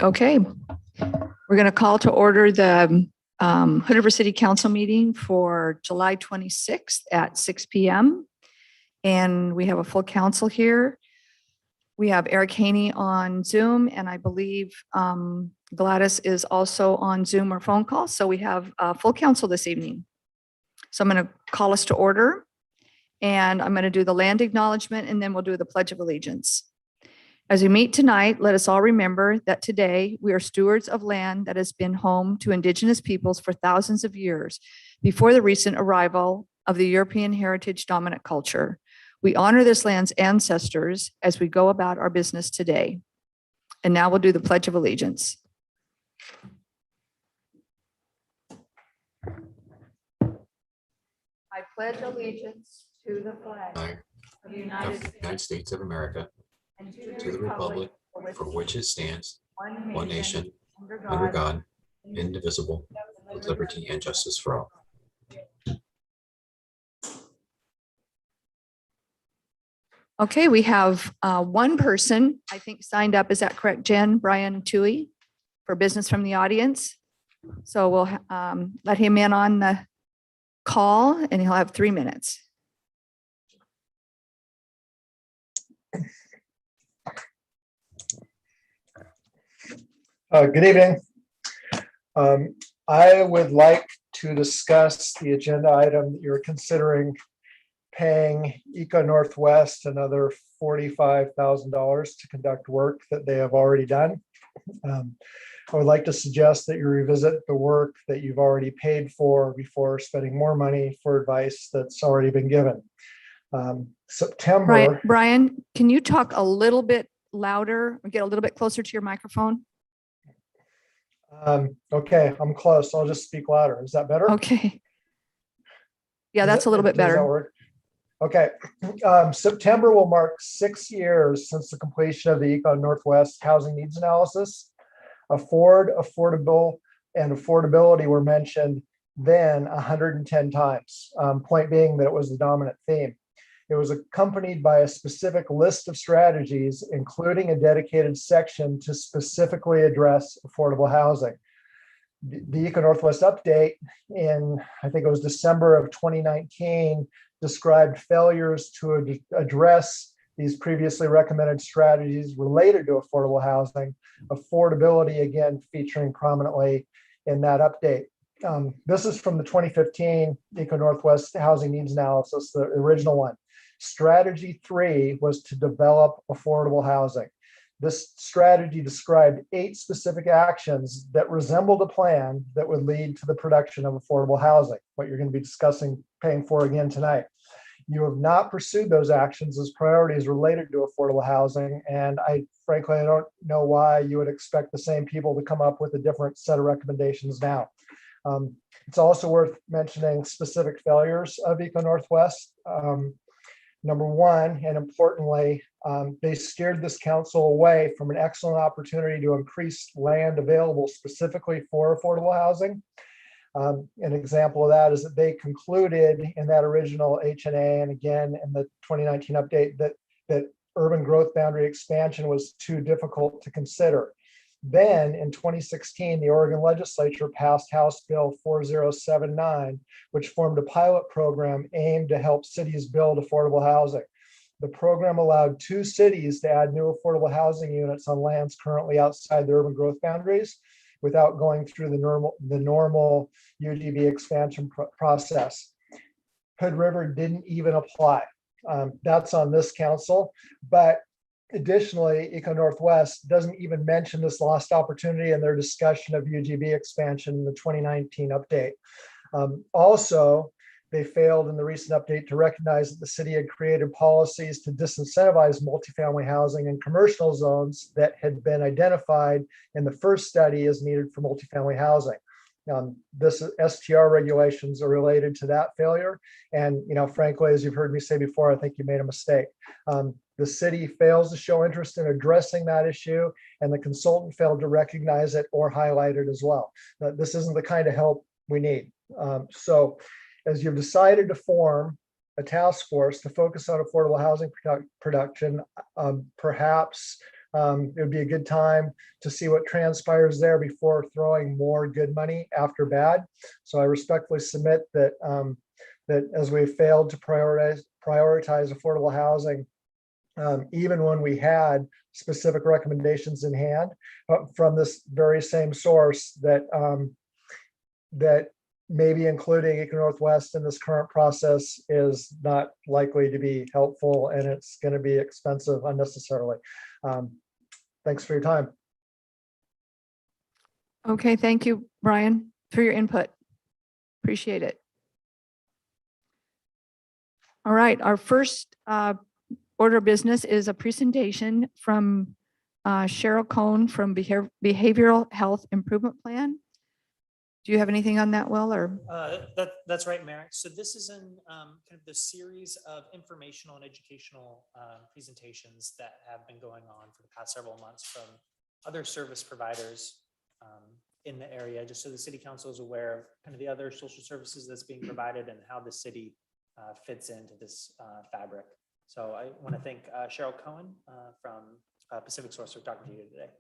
Okay, we're going to call to order the Hood River City Council meeting for July 26th at 6 p.m. And we have a full council here. We have Eric Haney on Zoom, and I believe Gladys is also on Zoom or phone call. So we have a full council this evening. So I'm going to call us to order, and I'm going to do the land acknowledgement, and then we'll do the Pledge of Allegiance. As we meet tonight, let us all remember that today we are stewards of land that has been home to Indigenous peoples for thousands of years before the recent arrival of the European heritage dominant culture. We honor this land's ancestors as we go about our business today. And now we'll do the Pledge of Allegiance. I pledge allegiance to the flag of the United States of America, and to the republic for which it stands, one nation, under God, indivisible, with liberty and justice for all. Okay, we have one person, I think, signed up. Is that correct, Jen? Brian Tui, for business from the audience. So we'll let him in on the call, and he'll have 3 minutes. Good evening. I would like to discuss the agenda item that you're considering paying Eco Northwest another $45,000 to conduct work that they have already done. I would like to suggest that you revisit the work that you've already paid for before spending more money for advice that's already been given. September. Brian, can you talk a little bit louder or get a little bit closer to your microphone? Okay, I'm close. I'll just speak louder. Is that better? Okay. Yeah, that's a little bit better. Does that work? Okay. September will mark 6 years since the completion of the Eco Northwest housing needs analysis. Affordable, and affordability were mentioned then 110 times. Point being that it was the dominant theme. It was accompanied by a specific list of strategies, including a dedicated section to specifically address affordable housing. The Eco Northwest update in, I think it was December of 2019, described failures to address these previously recommended strategies related to affordable housing, affordability again featuring prominently in that update. This is from the 2015 Eco Northwest housing needs analysis, the original one. Strategy 3 was to develop affordable housing. This strategy described 8 specific actions that resembled a plan that would lead to the production of affordable housing, what you're going to be discussing paying for again tonight. You have not pursued those actions as priorities related to affordable housing, and frankly, I don't know why you would expect the same people to come up with a different set of recommendations now. It's also worth mentioning specific failures of Eco Northwest. Number one, and importantly, they steered this council away from an excellent opportunity to increase land available specifically for affordable housing. An example of that is that they concluded in that original HNA and again in the 2019 update that urban growth boundary expansion was too difficult to consider. Then in 2016, the Oregon legislature passed House Bill 4079, which formed a pilot program aimed to help cities build affordable housing. The program allowed 2 cities to add new affordable housing units on lands currently outside the urban growth boundaries without going through the normal UGB expansion process. Hood River didn't even apply. That's on this council, but additionally, Eco Northwest doesn't even mention this lost opportunity in their discussion of UGB expansion in the 2019 update. Also, they failed in the recent update to recognize that the city had created policies to disincentivize multifamily housing in commercial zones that had been identified in the first study as needed for multifamily housing. This STR regulations are related to that failure. And, frankly, as you've heard me say before, I think you made a mistake. The city fails to show interest in addressing that issue, and the consultant failed to recognize it or highlight it as well. This isn't the kind of help we need. So as you've decided to form a task force to focus on affordable housing production. Perhaps it would be a good time to see what transpires there before throwing more good money after bad. So I respectfully submit that that as we failed to prioritize affordable housing, even when we had specific recommendations in hand from this very same source, that that maybe including Eco Northwest in this current process is not likely to be helpful, and it's going to be expensive unnecessarily. Thanks for your time. Okay, thank you, Brian, for your input. Appreciate it. All right, our first order of business is a presentation from Cheryl Cohn from Behavioral Health Improvement Plan. Do you have anything on that, Will, or? That's right, Merrick. So this is in kind of the series of informational and educational presentations that have been going on for the past several months from other service providers in the area, just so the city council is aware of kind of the other social services that's being provided and how the city fits into this fabric. So I want to thank Cheryl Cohen from Pacific Source for talking to you today.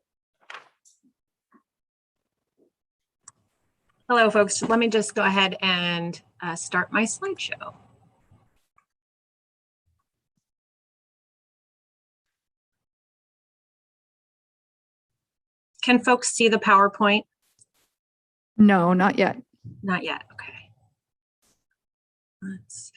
Hello, folks. Let me just go ahead and start my slideshow. Can folks see the PowerPoint? No, not yet. Not yet. Okay. Let's see.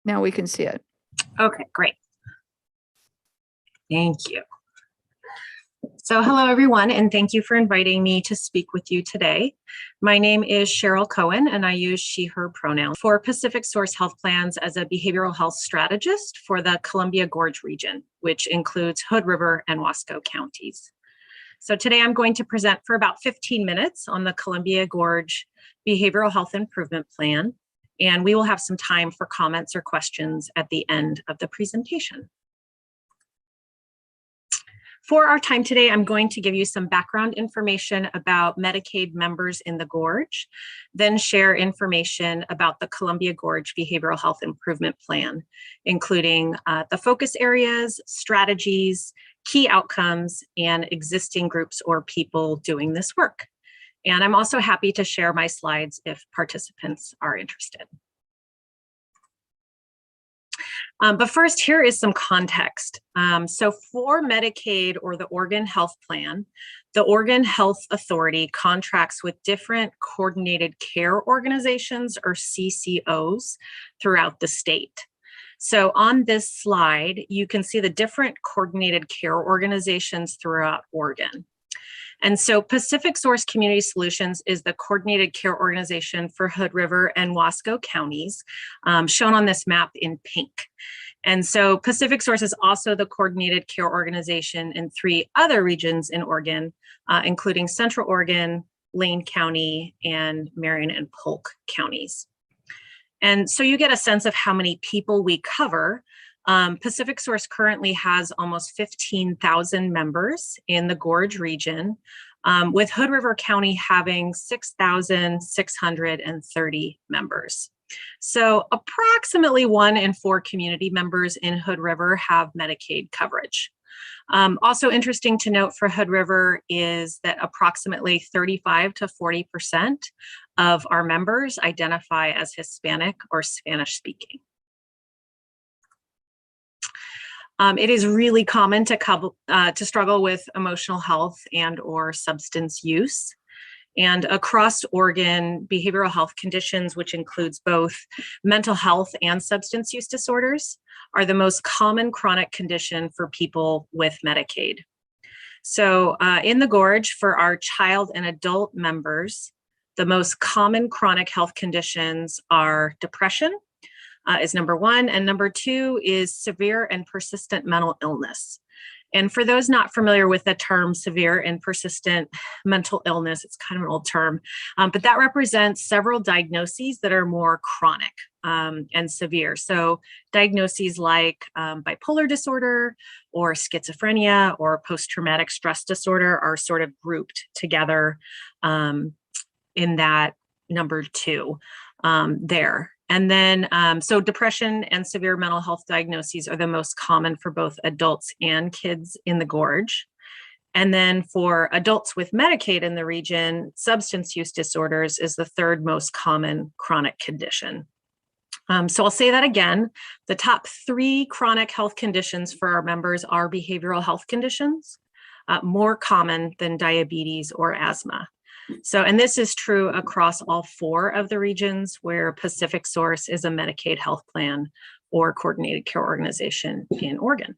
Now we can see it. Okay, great. Thank you. So hello, everyone, and thank you for inviting me to speak with you today. My name is Cheryl Cohen, and I use she, her pronouns for Pacific Source Health Plans as a behavioral health strategist for the Columbia Gorge region, which includes Hood River and Wasco counties. So today I'm going to present for about 15 minutes on the Columbia Gorge Behavioral Health Improvement Plan, and we will have some time for comments or questions at the end of the presentation. For our time today, I'm going to give you some background information about Medicaid members in the Gorge, then share information about the Columbia Gorge Behavioral Health Improvement Plan, including the focus areas, strategies, key outcomes, and existing groups or people doing this work. And I'm also happy to share my slides if participants are interested. But first, here is some context. So for Medicaid or the Oregon Health Plan, the Oregon Health Authority contracts with different coordinated care organizations or CCOs throughout the state. So on this slide, you can see the different coordinated care organizations throughout Oregon. And so Pacific Source Community Solutions is the coordinated care organization for Hood River and Wasco counties, shown on this map in pink. And so Pacific Source is also the coordinated care organization in 3 other regions in Oregon, including Central Oregon, Lane County, and Marion and Polk counties. And so you get a sense of how many people we cover. Pacific Source currently has almost 15,000 members in the Gorge region, with Hood River County having 6,630 members. So approximately 1 in 4 community members in Hood River have Medicaid coverage. Also interesting to note for Hood River is that approximately 35 to 40% of our members identify as Hispanic or Spanish speaking. It is really common to struggle with emotional health and or substance use. And across Oregon, behavioral health conditions, which includes both mental health and substance use disorders, are the most common chronic condition for people with Medicaid. So in the Gorge, for our child and adult members, the most common chronic health conditions are depression, is number 1, and number 2 is severe and persistent mental illness. And for those not familiar with the term severe and persistent mental illness, it's kind of an old term, but that represents several diagnoses that are more chronic and severe. So diagnoses like bipolar disorder or schizophrenia or post-traumatic stress disorder are sort of grouped together in that number 2 there. And then, so depression and severe mental health diagnoses are the most common for both adults and kids in the Gorge. And then for adults with Medicaid in the region, substance use disorders is the 3rd most common chronic condition. So I'll say that again. The top 3 chronic health conditions for our members are behavioral health conditions, more common than diabetes or asthma. So, and this is true across all 4 of the regions where Pacific Source is a Medicaid health plan or coordinated care organization in Oregon.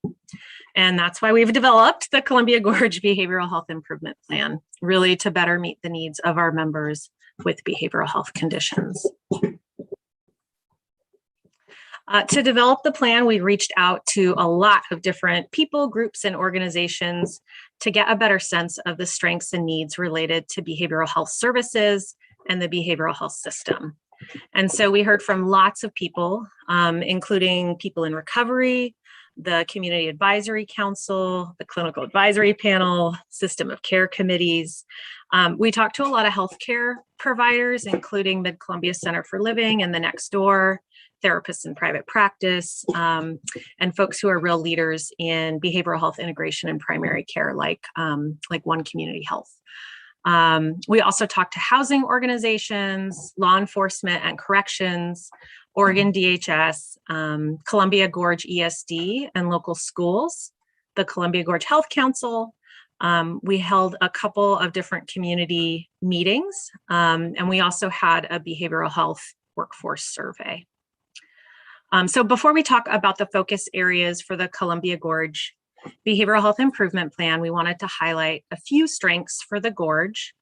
And that's why we've developed the Columbia Gorge Behavioral Health Improvement Plan, really to better meet the needs of our members with behavioral health conditions. To develop the plan, we reached out to a lot of different people, groups, and organizations to get a better sense of the strengths and needs related to behavioral health services and the behavioral health system. And so we heard from lots of people, including people in recovery, the Community Advisory Council, the Clinical Advisory Panel, System of Care Committees. We talked to a lot of healthcare providers, including Mid-Columbia Center for Living and the Next Door, therapists in private practice, and folks who are real leaders in behavioral health integration and primary care, like One Community Health. We also talked to housing organizations, law enforcement and corrections, Oregon DHS, Columbia Gorge ESD and local schools, the Columbia Gorge Health Council. We held a couple of different community meetings, and we also had a behavioral health workforce survey. So before we talk about the focus areas for the Columbia Gorge Behavioral Health Improvement Plan, we wanted to highlight a few strengths for the Gorge.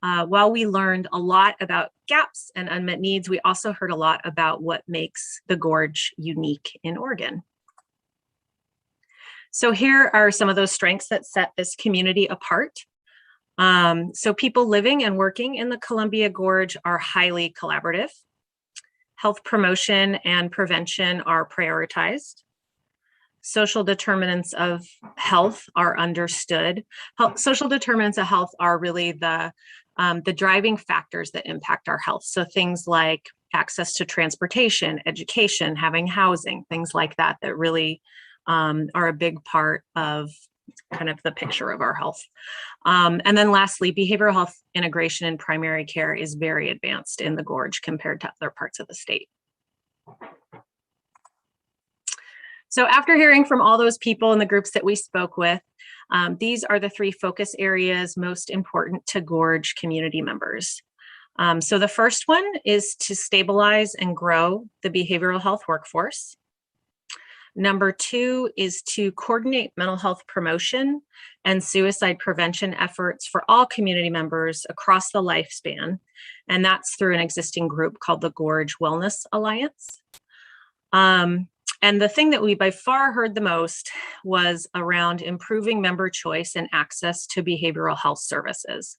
While we learned a lot about gaps and unmet needs, we also heard a lot about what makes the Gorge unique in Oregon. So here are some of those strengths that set this community apart. So people living and working in the Columbia Gorge are highly collaborative. Health promotion and prevention are prioritized. Social determinants of health are understood. Social determinants of health are really the driving factors that impact our health. So things like access to transportation, education, having housing, things like that, that really are a big part of kind of the picture of our health. And then lastly, behavioral health integration in primary care is very advanced in the Gorge compared to other parts of the state. So after hearing from all those people in the groups that we spoke with, these are the 3 focus areas most important to Gorge community members. So the first one is to stabilize and grow the behavioral health workforce. Number 2 is to coordinate mental health promotion and suicide prevention efforts for all community members across the lifespan. And that's through an existing group called the Gorge Wellness Alliance. And the thing that we by far heard the most was around improving member choice and access to behavioral health services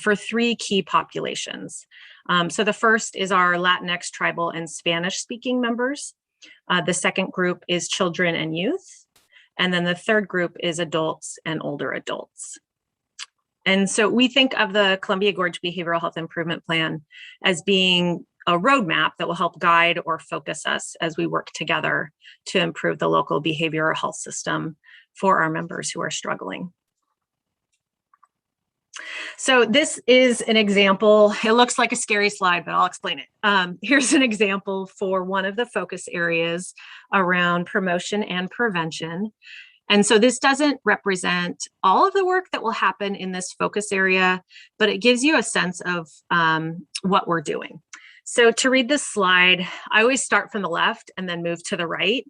for 3 key populations. So the first is our Latinx, tribal, and Spanish-speaking members. The second group is children and youth. And then the third group is adults and older adults. And so we think of the Columbia Gorge Behavioral Health Improvement Plan as being a roadmap that will help guide or focus us as we work together to improve the local behavioral health system for our members who are struggling. So this is an example. It looks like a scary slide, but I'll explain it. Here's an example for one of the focus areas around promotion and prevention. And so this doesn't represent all of the work that will happen in this focus area, but it gives you a sense of what we're doing. So to read this slide, I always start from the left and then move to the right.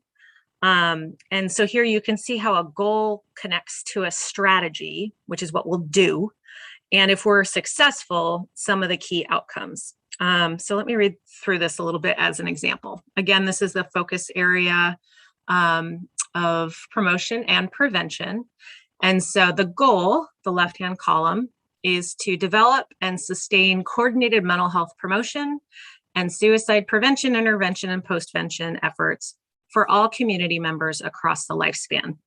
And so here you can see how a goal connects to a strategy, which is what we'll do. And if we're successful, some of the key outcomes. So let me read through this a little bit as an example. Again, this is the focus area of promotion and prevention. And so the goal, the left-hand column, is to develop and sustain coordinated mental health promotion and suicide prevention, intervention, and postvention efforts for all community members across the lifespan.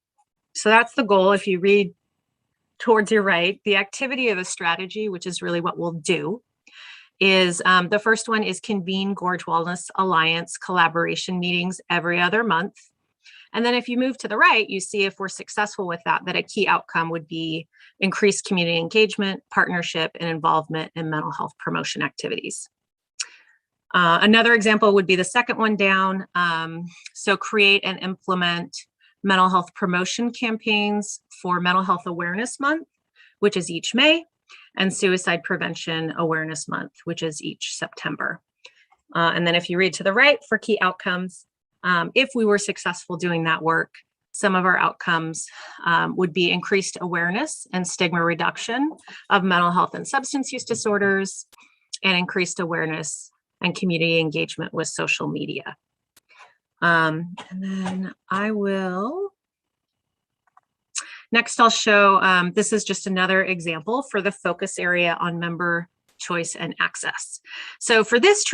So that's the goal. If you read towards your right, the activity of the strategy, which is really what we'll do, is the first one is convene Gorge Wellness Alliance collaboration meetings every other month. And then if you move to the right, you see if we're successful with that, that a key outcome would be increased community engagement, partnership, and involvement in mental health promotion activities. Another example would be the second one down. So create and implement mental health promotion campaigns for Mental Health Awareness Month, which is each May, and Suicide Prevention Awareness Month, which is each September. And then if you read to the right for key outcomes, if we were successful doing that work, some of our outcomes would be increased awareness and stigma reduction of mental health and substance use disorders, and increased awareness and community engagement with social media. And then I will, next I'll show, this is just another example for the focus area on member choice and access. So for this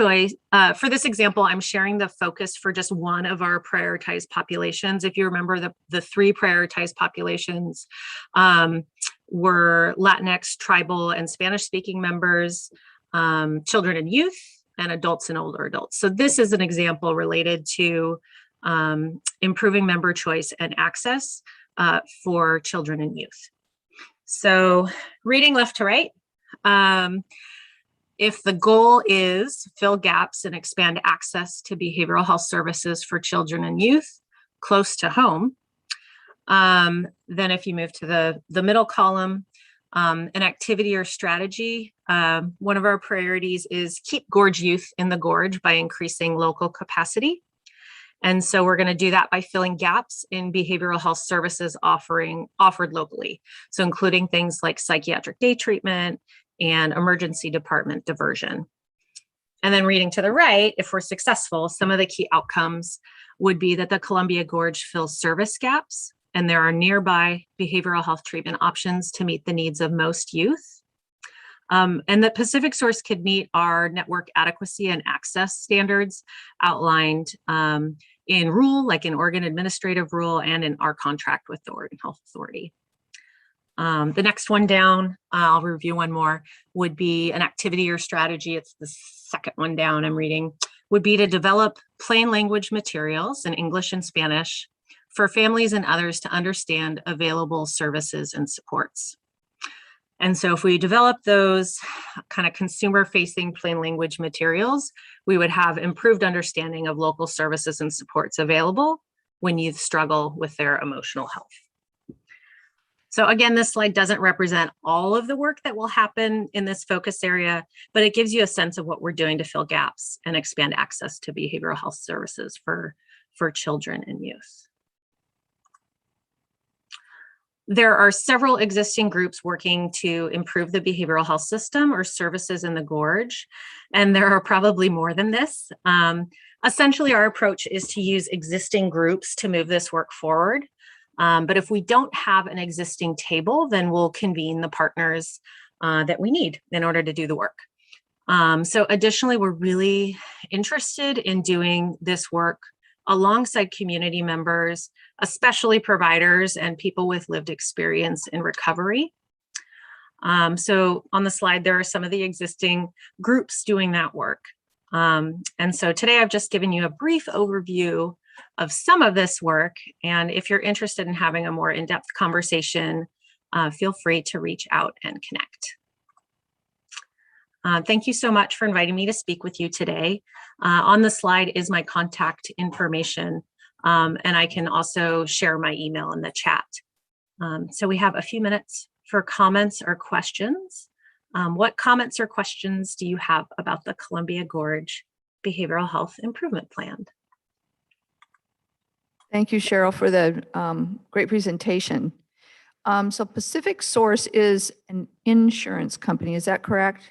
example, I'm sharing the focus for just one of our prioritized populations. If you remember, the three prioritized populations were Latinx, tribal, and Spanish-speaking members, children and youth, and adults and older adults. So this is an example related to improving member choice and access for children and youth. So reading left to right, if the goal is fill gaps and expand access to behavioral health services for children and youth close to home, then if you move to the middle column, an activity or strategy, one of our priorities is keep Gorge youth in the Gorge by increasing local capacity. And so we're going to do that by filling gaps in behavioral health services offered locally. So including things like psychiatric day treatment and emergency department diversion. And then reading to the right, if we're successful, some of the key outcomes would be that the Columbia Gorge fills service gaps, and there are nearby behavioral health treatment options to meet the needs of most youth. And that Pacific Source could meet our network adequacy and access standards outlined in rule, like in Oregon Administrative Rule and in our contract with the Oregon Health Authority. The next one down, I'll review one more, would be an activity or strategy. It's the second one down I'm reading, would be to develop plain language materials in English and Spanish for families and others to understand available services and supports. And so if we develop those kind of consumer-facing plain language materials, we would have improved understanding of local services and supports available when youth struggle with their emotional health. So again, this slide doesn't represent all of the work that will happen in this focus area, but it gives you a sense of what we're doing to fill gaps and expand access to behavioral health services for children and youth. There are several existing groups working to improve the behavioral health system or services in the Gorge, and there are probably more than this. Essentially, our approach is to use existing groups to move this work forward. But if we don't have an existing table, then we'll convene the partners that we need in order to do the work. So additionally, we're really interested in doing this work alongside community members, especially providers and people with lived experience in recovery. So on the slide, there are some of the existing groups doing that work. And so today I've just given you a brief overview of some of this work. And if you're interested in having a more in-depth conversation, feel free to reach out and connect. Thank you so much for inviting me to speak with you today. On the slide is my contact information, and I can also share my email in the chat. So we have a few minutes for comments or questions. What comments or questions do you have about the Columbia Gorge Behavioral Health Improvement Plan? Thank you, Cheryl, for the great presentation. So Pacific Source is an insurance company, is that correct?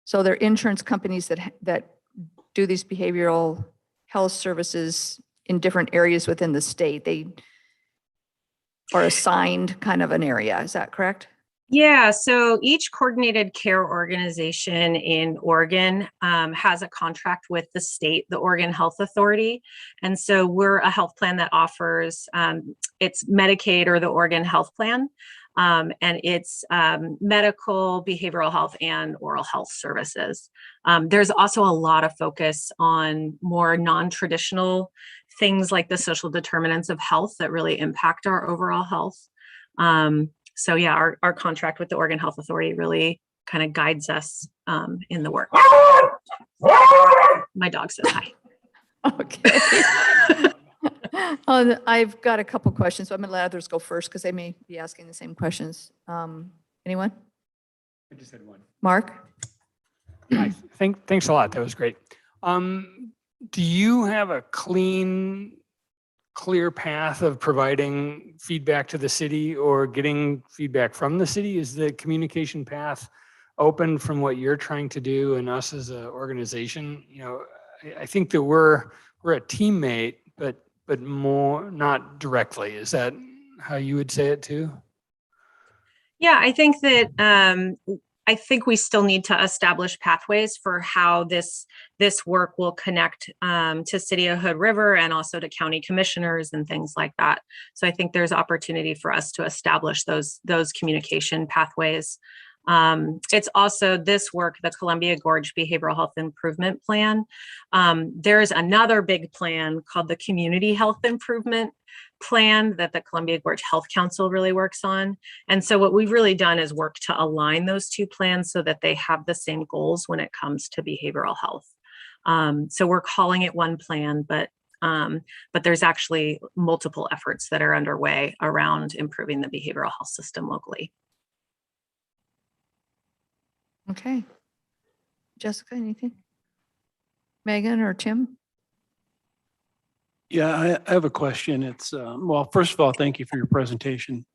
So they're insurance companies that do these behavioral health services in different areas within the state. They or assigned kind of an area. Is that correct? Yeah, so each coordinated care organization in Oregon has a contract with the state, the Oregon Health Authority. And so we're a health plan that offers, it's Medicaid or the Oregon Health Plan. And it's medical, behavioral health, and oral health services. There's also a lot of focus on more non-traditional things like the social determinants of health that really impact our overall health. So yeah, our contract with the Oregon Health Authority really kind of guides us in the work. My dog says hi. Okay. I've got a couple questions, so I'm going to let others go first because they may be asking the same questions. Anyone? I just had one. Mark? Hi, thanks a lot. That was great. Do you have a clear path of providing feedback to the city or getting feedback from the city? Is the communication path open from what you're trying to do and us as an organization? You know, I think that we're a teammate, but more not directly. Is that how you would say it too? Yeah, I think that I think we still need to establish pathways for how this work will connect to City of Hood River and also to county commissioners and things like that. So I think there's opportunity for us to establish those communication pathways. It's also this work, the Columbia Gorge Behavioral Health Improvement Plan. There's another big plan called the Community Health Improvement Plan that the Columbia Gorge Health Council really works on. And so what we've really done is work to align those two plans so that they have the same goals when it comes to behavioral health. So we're calling it one plan, but there's actually multiple efforts that are underway around improving the behavioral health system locally. Okay. Jessica, anything? Megan or Tim? Yeah, I have a question. It's, well, first of all, thank you for your presentation.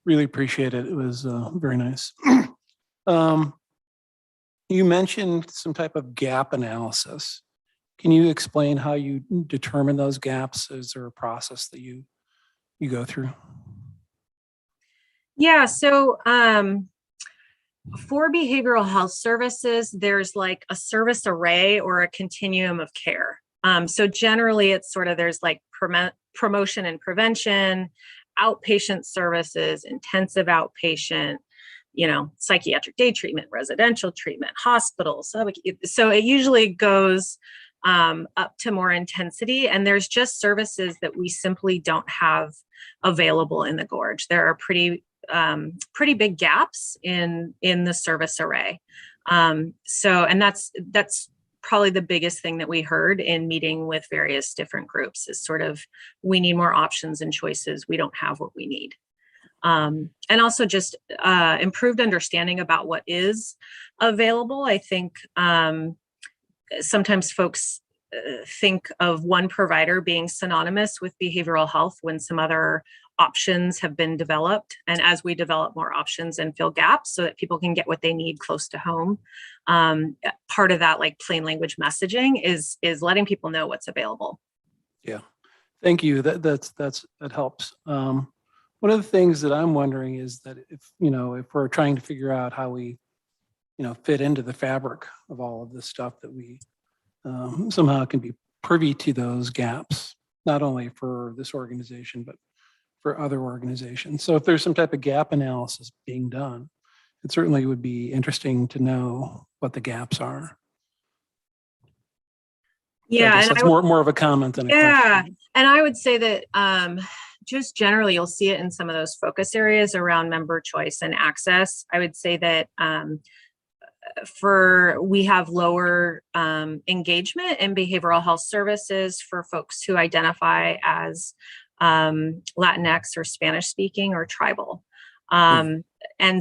Really appreciate it. It was very nice. You mentioned some type of gap analysis. Can you explain how you determine those gaps? Is there a process that you go through? Yeah, so for behavioral health services, there's like a service array or a continuum of care. So generally it's sort of, there's like promotion and prevention, outpatient services, intensive outpatient, psychiatric day treatment, residential treatment, hospitals. So it usually goes up to more intensity, and there's just services that we simply don't have available in the Gorge. There are pretty big gaps in the service array. And that's probably the biggest thing that we heard in meeting with various different groups is sort of, we need more options and choices. We don't have what we need. And also just improved understanding about what is available. I think sometimes folks think of one provider being synonymous with behavioral health when some other options have been developed. And as we develop more options and fill gaps so that people can get what they need close to home, part of that, like plain language messaging, is letting people know what's available. Yeah, thank you. That helps. One of the things that I'm wondering is that if we're trying to figure out how we fit into the fabric of all of this stuff, that we somehow can be privy to those gaps, not only for this organization, but for other organizations. So if there's some type of gap analysis being done, it certainly would be interesting to know what the gaps are. Yeah, and that's more of a comment than a question. And I would say that just generally, you'll see it in some of those focus areas around member choice and access. I would say that we have lower engagement in behavioral health services for folks who identify as Latinx or Spanish speaking or tribal. And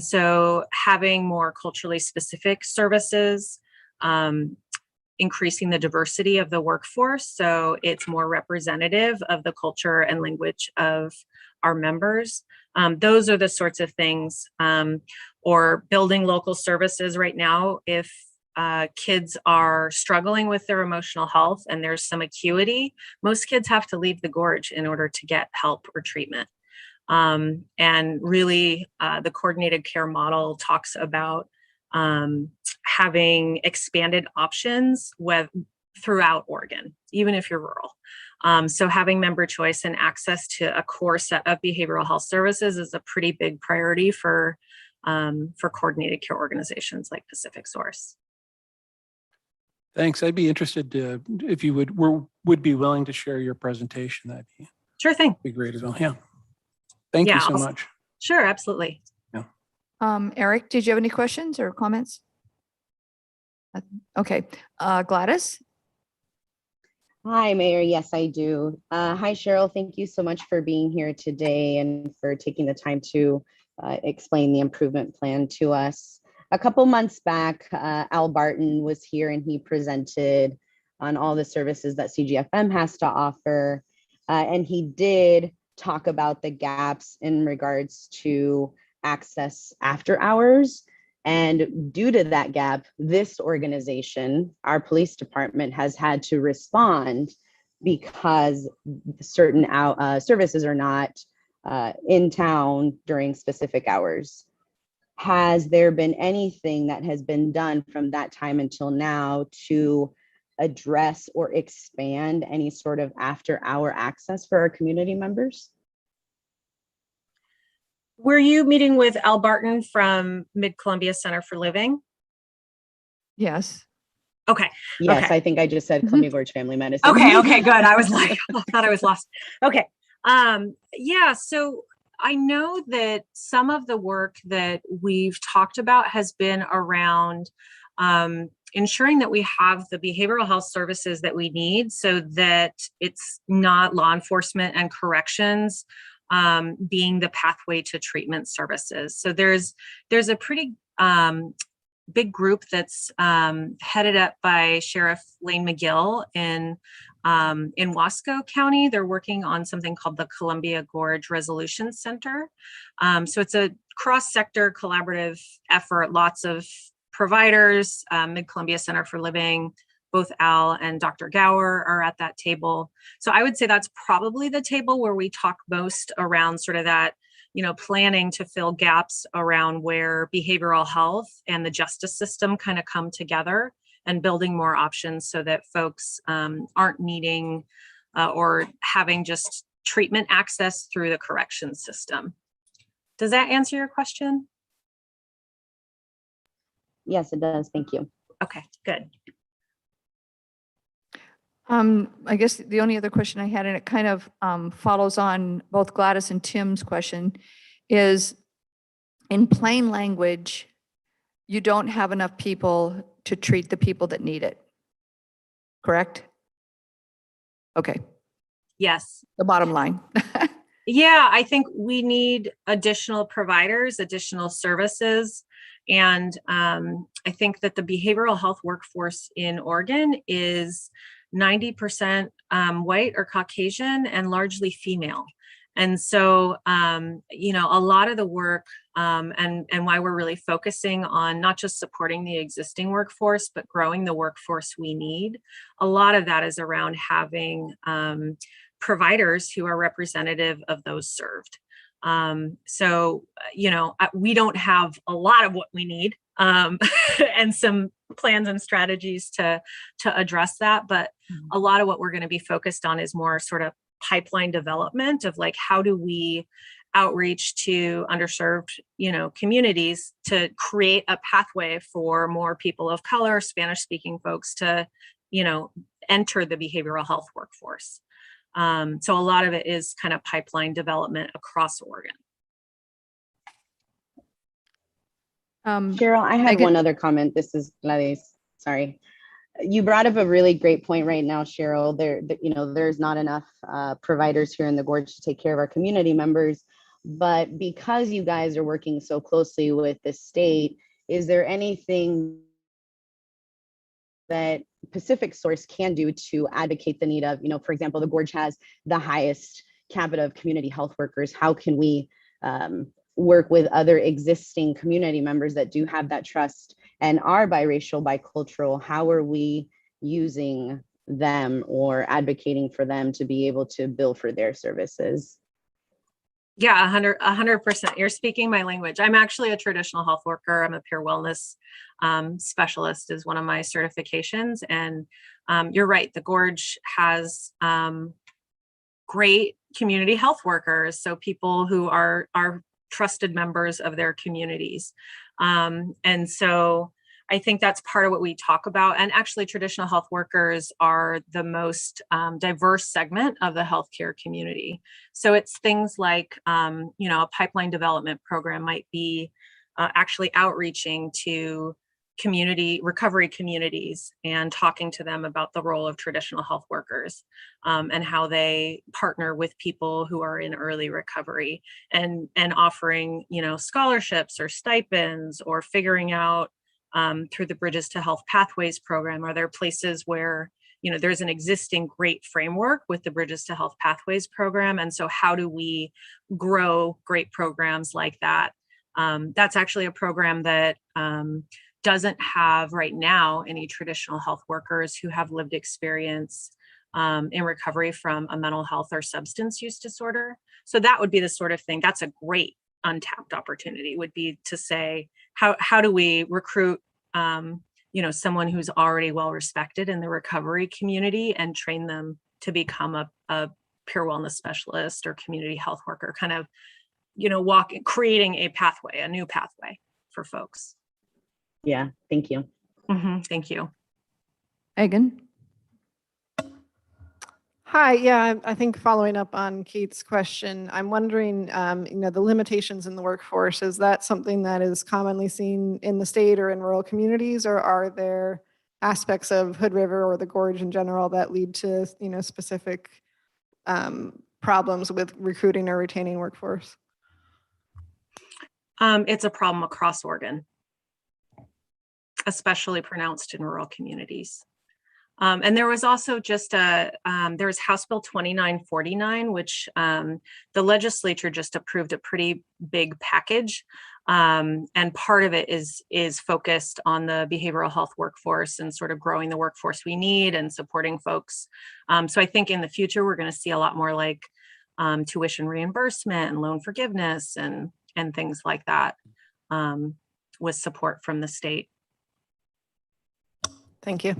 so having more culturally specific services, increasing the diversity of the workforce so it's more representative of the culture and language of our members. Those are the sorts of things, or building local services right now. If kids are struggling with their emotional health and there's some acuity, most kids have to leave the Gorge in order to get help or treatment. And really, the coordinated care model talks about having expanded options throughout Oregon, even if you're rural. So having member choice and access to a core set of behavioral health services is a pretty big priority for coordinated care organizations like Pacific Source. Thanks. I'd be interested to, if you would be willing to share your presentation. That'd Sure thing. be great as well. Yeah. Thank you so much. Sure, absolutely. Eric, did you have any questions or comments? Okay, Gladys? Hi, Mayor. Yes, I do. Hi, Cheryl. Thank you so much for being here today and for taking the time to explain the improvement plan to us. A couple months back, Al Barton was here and he presented on all the services that CGFM has to offer. And he did talk about the gaps in regards to access after hours. And due to that gap, this organization, our police department, has had to respond because certain services are not in town during specific hours. Has there been anything that has been done from that time until now to address or expand any sort of after-hour access for our community members? Were you meeting with Al Barton from Mid-Columbia Center for Living? Yes. Okay. Yes, Okay. I think I just said Columbia Gorge Family Medicine. Okay, good. I was like, I thought I was lost. Okay. Yeah, so I know that some of the work that we've talked about has been around ensuring that we have the behavioral health services that we need so that it's not law enforcement and corrections being the pathway to treatment services. So there's a pretty big group that's headed up by Sheriff Lane McGill in Wasco County. They're working on something called the Columbia Gorge Resolution Center. So it's a cross-sector collaborative effort, lots of providers, Mid-Columbia Center for Living, both Al and Dr. Gower are at that table. So I would say that's probably the table where we talk most around sort of that, planning to fill gaps around where behavioral health and the justice system kind of come together and building more options so that folks aren't needing or having just treatment access through the corrections system. Does that answer your question? Yes, it does. Thank you. Okay, good. I guess the only other question I had, and it kind of follows on both Gladys and Tim's question, is in plain language, you don't have enough people to treat the people that need it. Correct? Okay. Yes. The bottom line. Yeah, I think we need additional providers, additional services. And I think that the behavioral health workforce in Oregon is 90% white or Caucasian and largely female. And so, a lot of the work and why we're really focusing on not just supporting the existing workforce, but growing the workforce we need. A lot of that is around having providers who are representative of those served. So, we don't have a lot of what we need and some plans and strategies to address that. But a lot of what we're going to be focused on is more sort of pipeline development of like, how do we outreach to underserved, communities to create a pathway for more people of color, Spanish speaking folks to, enter the behavioral health workforce. So a lot of it is kind of pipeline development across Oregon. Cheryl, I had Megan? one other comment. This is Gladys. Sorry. You brought up a really great point right now, Cheryl. There's not enough providers here in the Gorge to take care of our community members. But because you guys are working so closely with the state, is there anything that Pacific Source can do to advocate the need of, for example, the Gorge has the highest capita of community health workers. How can we work with other existing community members that do have that trust and are biracial, bicultural? How are we using them or advocating for them to be able to bill for their services? Yeah, 100%. You're speaking my language. I'm actually a traditional health worker. I'm a peer wellness specialist is one of my certifications. And you're right, the Gorge has great community health workers. So people who are trusted members of their communities. And so I think that's part of what we talk about. And actually, traditional health workers are the most diverse segment of the healthcare community. So it's things like, a pipeline development program might be actually outreaching to recovery communities and talking to them about the role of traditional health workers and how they partner with people who are in early recovery and offering, scholarships or stipends or figuring out through the Bridges to Health Pathways program. Are there places where, there's an existing great framework with the Bridges to Health Pathways program? And so how do we grow great programs like that? That's actually a program that doesn't have right now any traditional health workers who have lived experience in recovery from a mental health or substance use disorder. So that would be the sort of thing, that's a great untapped opportunity, would be to say, how do we recruit someone who's already well respected in the recovery community and train them to become a peer wellness specialist or community health worker, kind of, creating a new pathway for folks. Yeah, thank you. Thank you. Megan? Hi, yeah, I think following up on Kate's question, I'm wondering, the limitations in the workforce, is that something that is commonly seen in the state or in rural communities, or are there aspects of Hood River or the Gorge in general that lead to, specific problems with recruiting or retaining workforce? It's a problem across Oregon, especially pronounced in rural communities. And there was also just there's House Bill 2949, which the legislature just approved a pretty big package. And part of it is focused on the behavioral health workforce and sort of growing the workforce we need and supporting folks. So I think in the future, we're going to see a lot more like tuition reimbursement and loan forgiveness and things like that with support from the state. Thank you.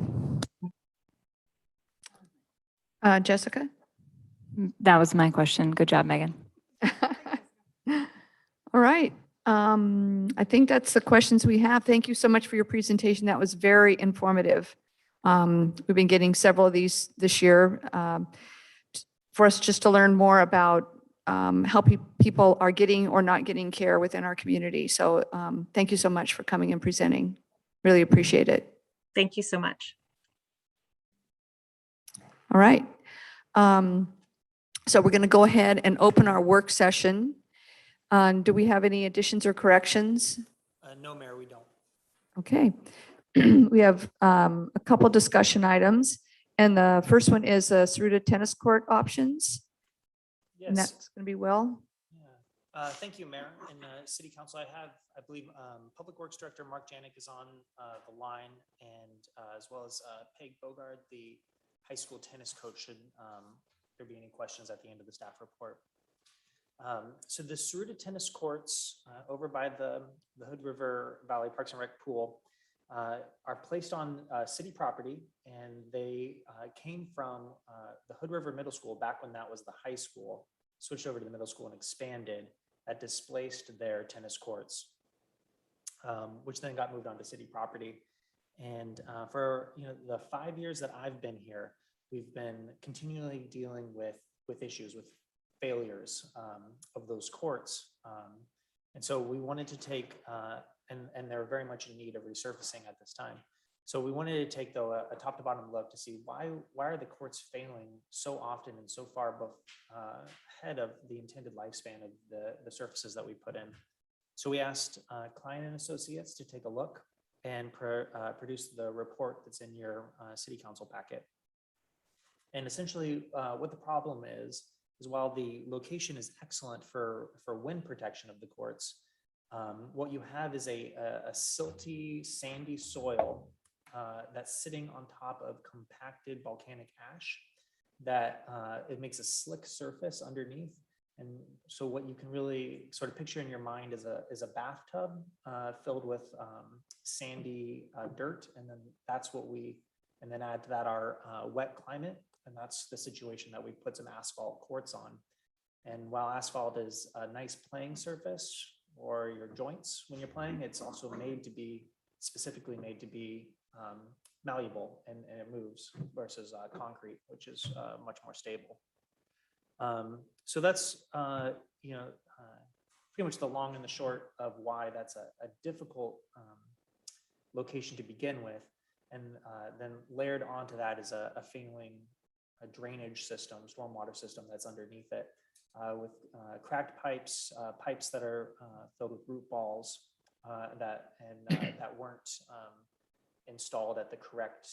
Jessica? That was my question. Good job, Megan. All right. I think that's the questions we have. Thank you so much for your presentation. That was very informative. We've been getting several of these this year for us just to learn more about how people are getting or not getting care within our community. So thank you so much for coming and presenting. Really appreciate it. Thank you so much. All right. So we're going to go ahead and open our work session. Do we have any additions or corrections? No, Mayor, we don't. Okay. We have a couple discussion items. And the first one is Saruta tennis court options. And Yes. that's going to be Will. Yeah. Thank you, Mayor and City Council. I believe, Public Works Director Mark Janik is on the line, and as well as Peg Bogard, the high school tennis coach, should there be any questions at the end of the staff report. So the Saruta tennis courts over by the Hood River Valley Parks and Rec pool are placed on city property, and they came from the Hood River Middle School back when that was the high school, switched over to the middle school and expanded. That displaced their tennis courts, which then got moved onto city property. And for the 5 years that I've been here, we've been continually dealing with issues, with failures of those courts. And so we wanted to take, and they're very much in need of resurfacing at this time. So we wanted to take, though, a top to bottom look to see why are the courts failing so often and so far ahead of the intended lifespan of the surfaces that we put in. So we asked Klein and Associates to take a look and produce the report that's in your city council packet. And essentially what the problem is while the location is excellent for wind protection of the courts, what you have is a silty, sandy soil that's sitting on top of compacted volcanic ash that it makes a slick surface underneath. And so what you can really sort of picture in your mind is a bathtub filled with sandy dirt, and then and then add to that our wet climate, and that's the situation that we put some asphalt courts on. And while asphalt is a nice playing surface or your joints when you're playing, it's also specifically made to be malleable and it moves versus concrete, which is much more stable. So that's pretty much the long and the short of why that's a difficult location to begin with. And then layered onto that is a failing drainage system, stormwater system that's underneath it, with cracked pipes, pipes that are filled with root balls that weren't installed at the correct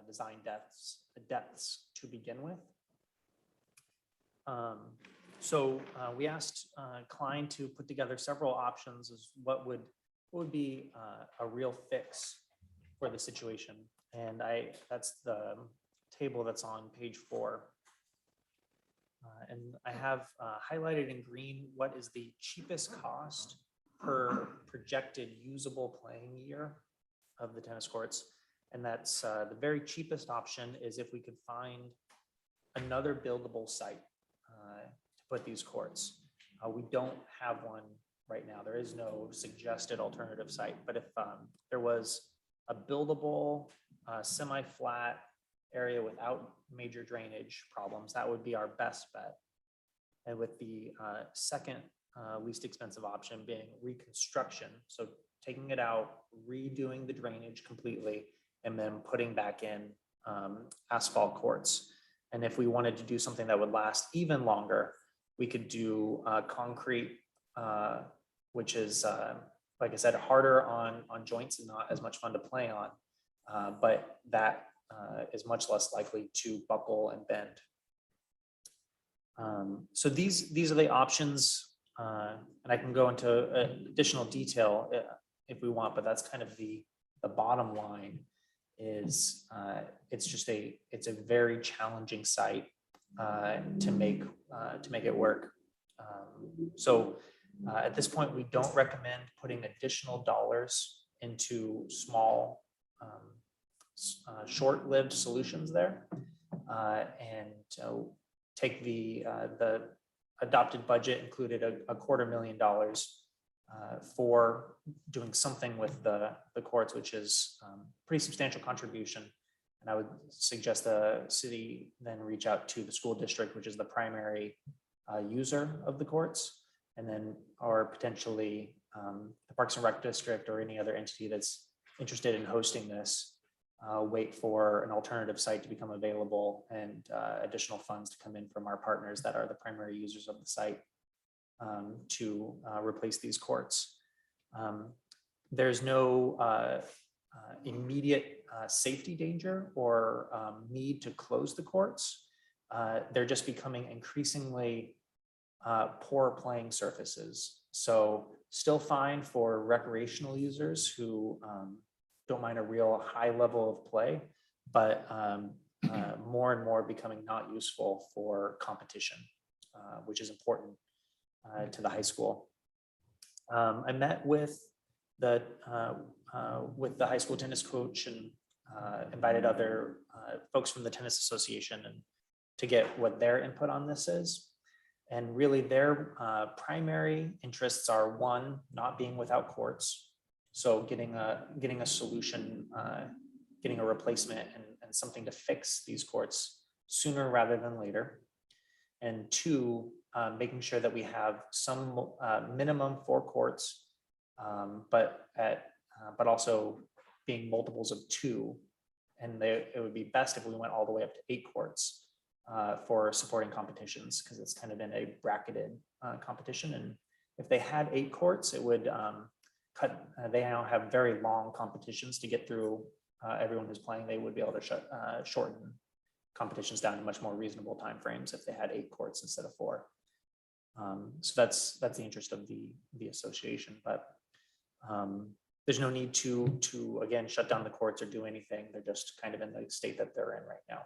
design depths to begin with. So we asked Klein to put together several options as what would be a real fix for the situation. And that's the table that's on page 4. And I have highlighted in green what is the cheapest cost per projected usable playing year of the tennis courts. And that's the very cheapest option is if we could find another buildable site to put these courts. We don't have one right now. There is no suggested alternative site, but if there was a buildable semi-flat area without major drainage problems, that would be our best bet. And with the second least expensive option being reconstruction, so taking it out, redoing the drainage completely, and then putting back in asphalt courts. And if we wanted to do something that would last even longer, we could do concrete, which is, like I said, harder on joints and not as much fun to play on, but that is much less likely to buckle and bend. So these are the options, and I can go into additional detail if we want, but that's kind of the bottom line. Is it's a very challenging site to make it work. So at this point, we don't recommend putting additional dollars into small, short-lived solutions there, and take the adopted budget included a $250,000 for doing something with the courts, which is pretty substantial contribution. And I would suggest the city then reach out to the school district, which is the primary user of the courts, and then or potentially the Parks and Rec district or any other entity that's interested in hosting this, wait for an alternative site to become available and additional funds to come in from our partners that are the primary users of the site to replace these courts. There's no immediate safety danger or need to close the courts. They're just becoming increasingly poor playing surfaces. So still fine for recreational users who don't mind a real high level of play, but more and more becoming not useful for competition, which is important to the high school. I met with the high school tennis coach and invited other folks from the tennis association and to get what their input on this is. And really their primary interests are, one, not being without courts. So getting a solution, getting a replacement and something to fix these courts sooner rather than later. And two, making sure that we have some minimum 4 courts, but also being multiples of 2. And it would be best if we went all the way up to 8 courts for supporting competitions, because it's kind of in a bracketed competition. And if they had 8 courts, it would they now have very long competitions to get through everyone who's playing. They would be able to shorten competitions down to much more reasonable timeframes if they had 8 courts instead of 4. So that's the interest of the association, but there's no need to again shut down the courts or do anything. They're just kind of in the state that they're in right now.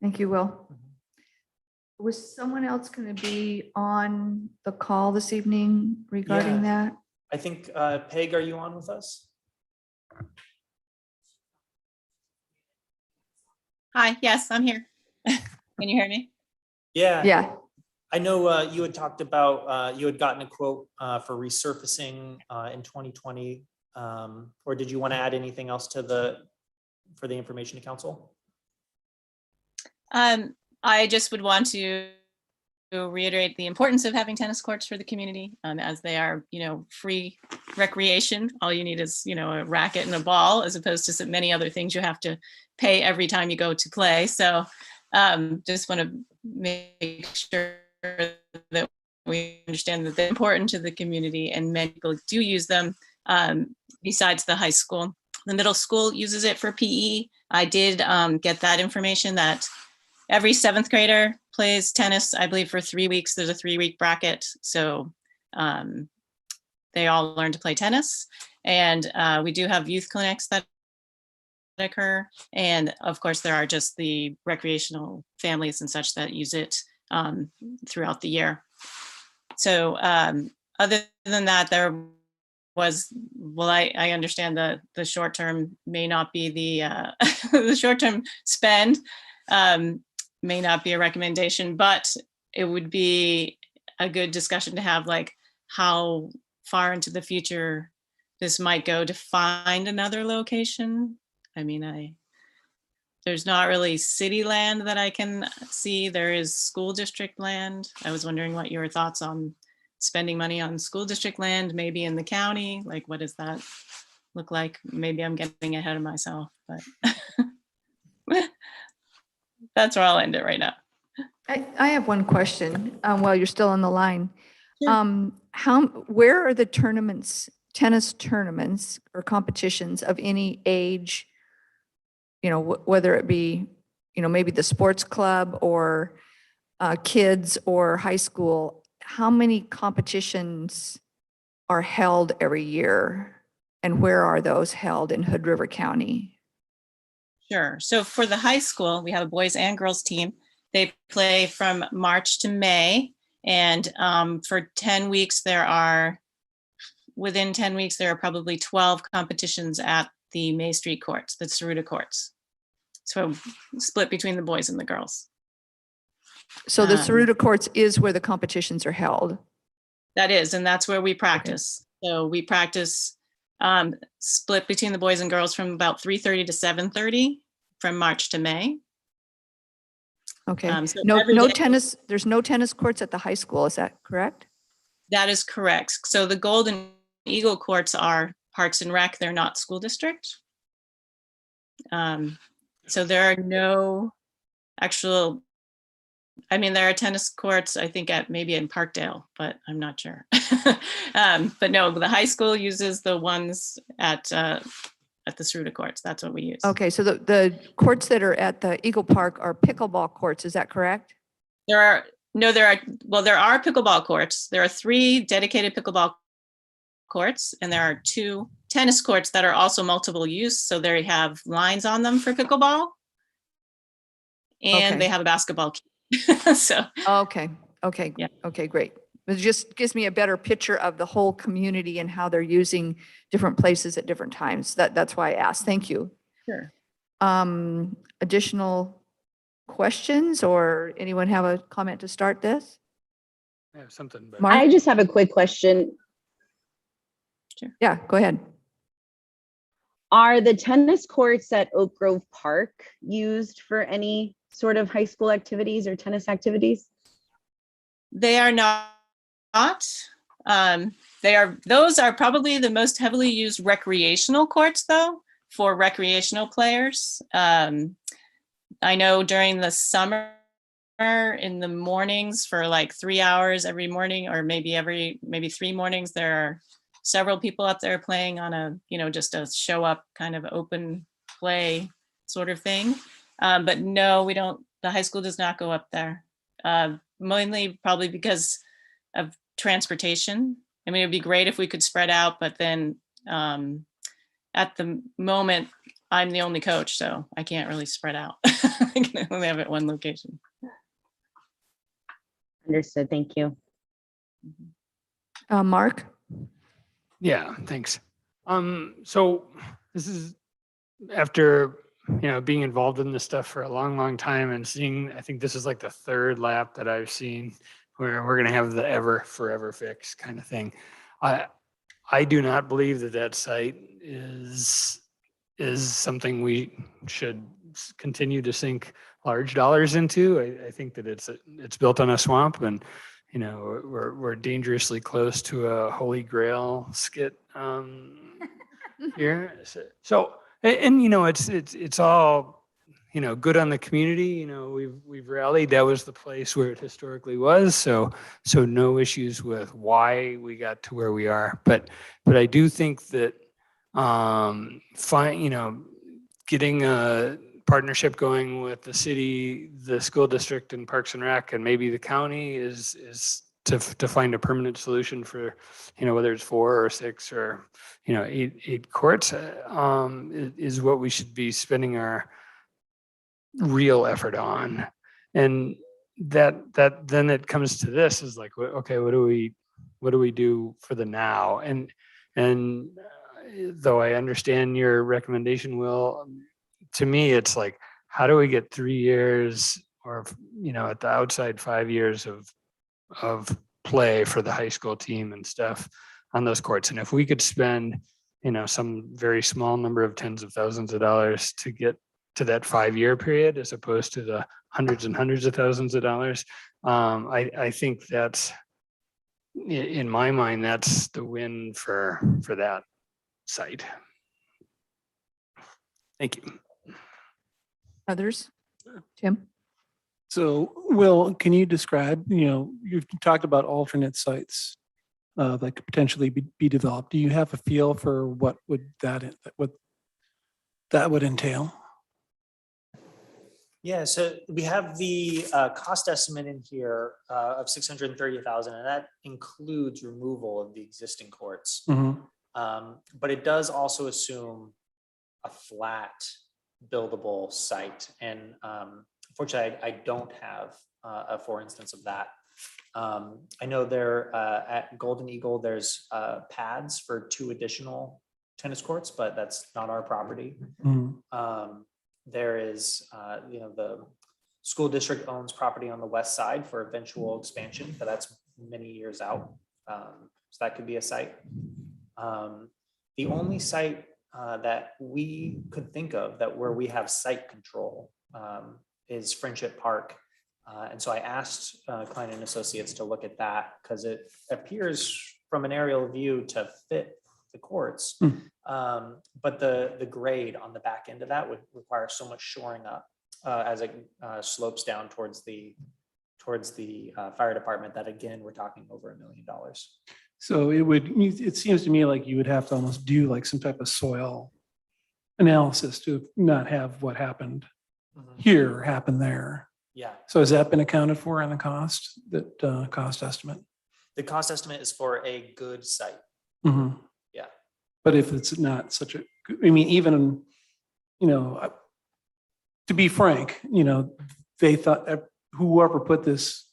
Thank you, Will. Was someone else going to be on the call this evening regarding Yeah. that? I think, Peg, are you on with us? Hi, yes, I'm here. Can you hear me? Yeah. Yeah, I know you had talked about, you had gotten a quote for resurfacing in 2020. Or did you want to add anything else to for the information to council? I just would want to reiterate the importance of having tennis courts for the community, as they are, free recreation. All you need is, a racket and a ball, as opposed to so many other things you have to pay every time you go to play. So just want to make sure that we understand that they're important to the community, and many people do use them besides the high school. The middle school uses it for PE. I did get that information that every 7th grader plays tennis, I believe, for 3 weeks. There's a 3-week bracket. So they all learn to play tennis. And we do have youth clinics that occur. And of course, there are just the recreational families and such that use it throughout the year. So other than that, there was, well, I understand the short term may not be the the short term spend may not be a recommendation, but it would be a good discussion to have, like how far into the future this might go to find another location. I mean, there's not really city land that I can see. There is school district land. I was wondering what your thoughts on spending money on school district land, maybe in the county. Like, what does that look like? Maybe I'm getting ahead of myself, but that's where I'll end it right now. I have one question while you're still on the line. Sure. Where are the tournaments, tennis tournaments or competitions of any age? Whether it be, maybe the sports club or kids or high school. How many competitions are held every year, and where are those held in Hood River County? Sure. So for the high school, we have a boys and girls team. They play from March to May. And for 10 weeks, within 10 weeks, there are probably 12 competitions at the May Street courts, the Saruta courts. So split between the boys and the girls. So the Saruta courts is where the competitions are held. That is, and that's where we practice. Okay. So we practice split between the boys and girls from about 3:30 to 7:30 from March to May. Okay. So no tennis. There's no tennis courts at the high school. Is that correct? That is correct. So the Golden Eagle courts are Parks and Rec. They're not school district. So there are no actual. I mean, there are tennis courts, I think, maybe in Parkdale, but I'm not sure. But no, the high school uses the ones at the Saruta courts. That's what we use. Okay, so the courts that are at the Eagle Park are pickleball courts. Is that correct? There are pickleball courts. There are 3 dedicated pickleball courts, and there are 2 tennis courts that are also multiple use. So they have lines on them for pickleball, and they have a basketball key. So okay, yeah. Okay, great. It just gives me a better picture of the whole community and how they're using different places at different times. That's why I asked. Thank you. Sure. Additional questions, or anyone have a comment to start this? I have something, but Mark? I just have a quick question. Sure. Yeah, go ahead. Are the tennis courts at Oak Grove Park used for any sort of high school activities or tennis activities? They are not. Those are probably the most heavily used recreational courts, though, for recreational players. I know during the summer, in the mornings, for like 3 hours every morning, or maybe 3 mornings, there are several people up there playing on a, just a show up kind of open play sort of thing. But no, we don't, the high school does not go up there. Mainly probably because of transportation. I mean, it'd be great if we could spread out, but then at the moment, I'm the only coach, so I can't really spread out. I can only have it at one location. Understood. Thank you. Mark? Yeah, thanks. So this is after, being involved in this stuff for a long, long time and seeing, I think this is like the third lap that I've seen where we're going to have the ever forever fix kind of thing. I do not believe that site is something we should continue to sink large dollars into. I think that it's built on a swamp, and we're dangerously close to a holy grail skit here. So it's all good on the community. We've rallied. That was the place where it historically was. So no issues with why we got to where we are. But I do think that getting a partnership going with the city, the school district, and Parks and Rec, and maybe the county is to find a permanent solution for, whether it's 4 or 6 or, 8 courts, is what we should be spending our real effort on. And that then it comes to this is like, okay, what do we do for the now? And though I understand your recommendation, Will, to me, it's like, how do we get 3 years or, at the outside 5 years of play for the high school team and stuff on those courts? And if we could spend, some very small number of tens of thousands of dollars to get to that 5-year period, as opposed to the hundreds and hundreds of thousands of dollars, I think that's, in my mind, that's the win for that site. Thank you. Others? Tim? So, Will, can you describe, you've talked about alternate sites that could potentially be developed. Do you have a feel for what that would entail? Yeah, so we have the cost estimate in here of 630,000, and that includes removal of the existing courts. But it does also assume a flat buildable site. And unfortunately, I don't have a for instance of that. I know there at Golden Eagle, there's pads for 2 additional tennis courts, but that's not our property. There is, the school district owns property on the west side for eventual expansion, but that's many years out. So that could be a site. The only site that we could think of where we have site control is Friendship Park. And so I asked Klein and Associates to look at that because it appears from an aerial view to fit the courts. But the grade on the back end of that would require so much shoring up as it slopes down towards the fire department that, again, we're talking over $1 million. So it seems to me like you would have to almost do like some type of soil analysis to not have what happened here happen there. Yeah. So has that been accounted for on the cost estimate? The cost estimate is for a good site. Yeah. But if it's not such even, to be frank, they thought whoever put this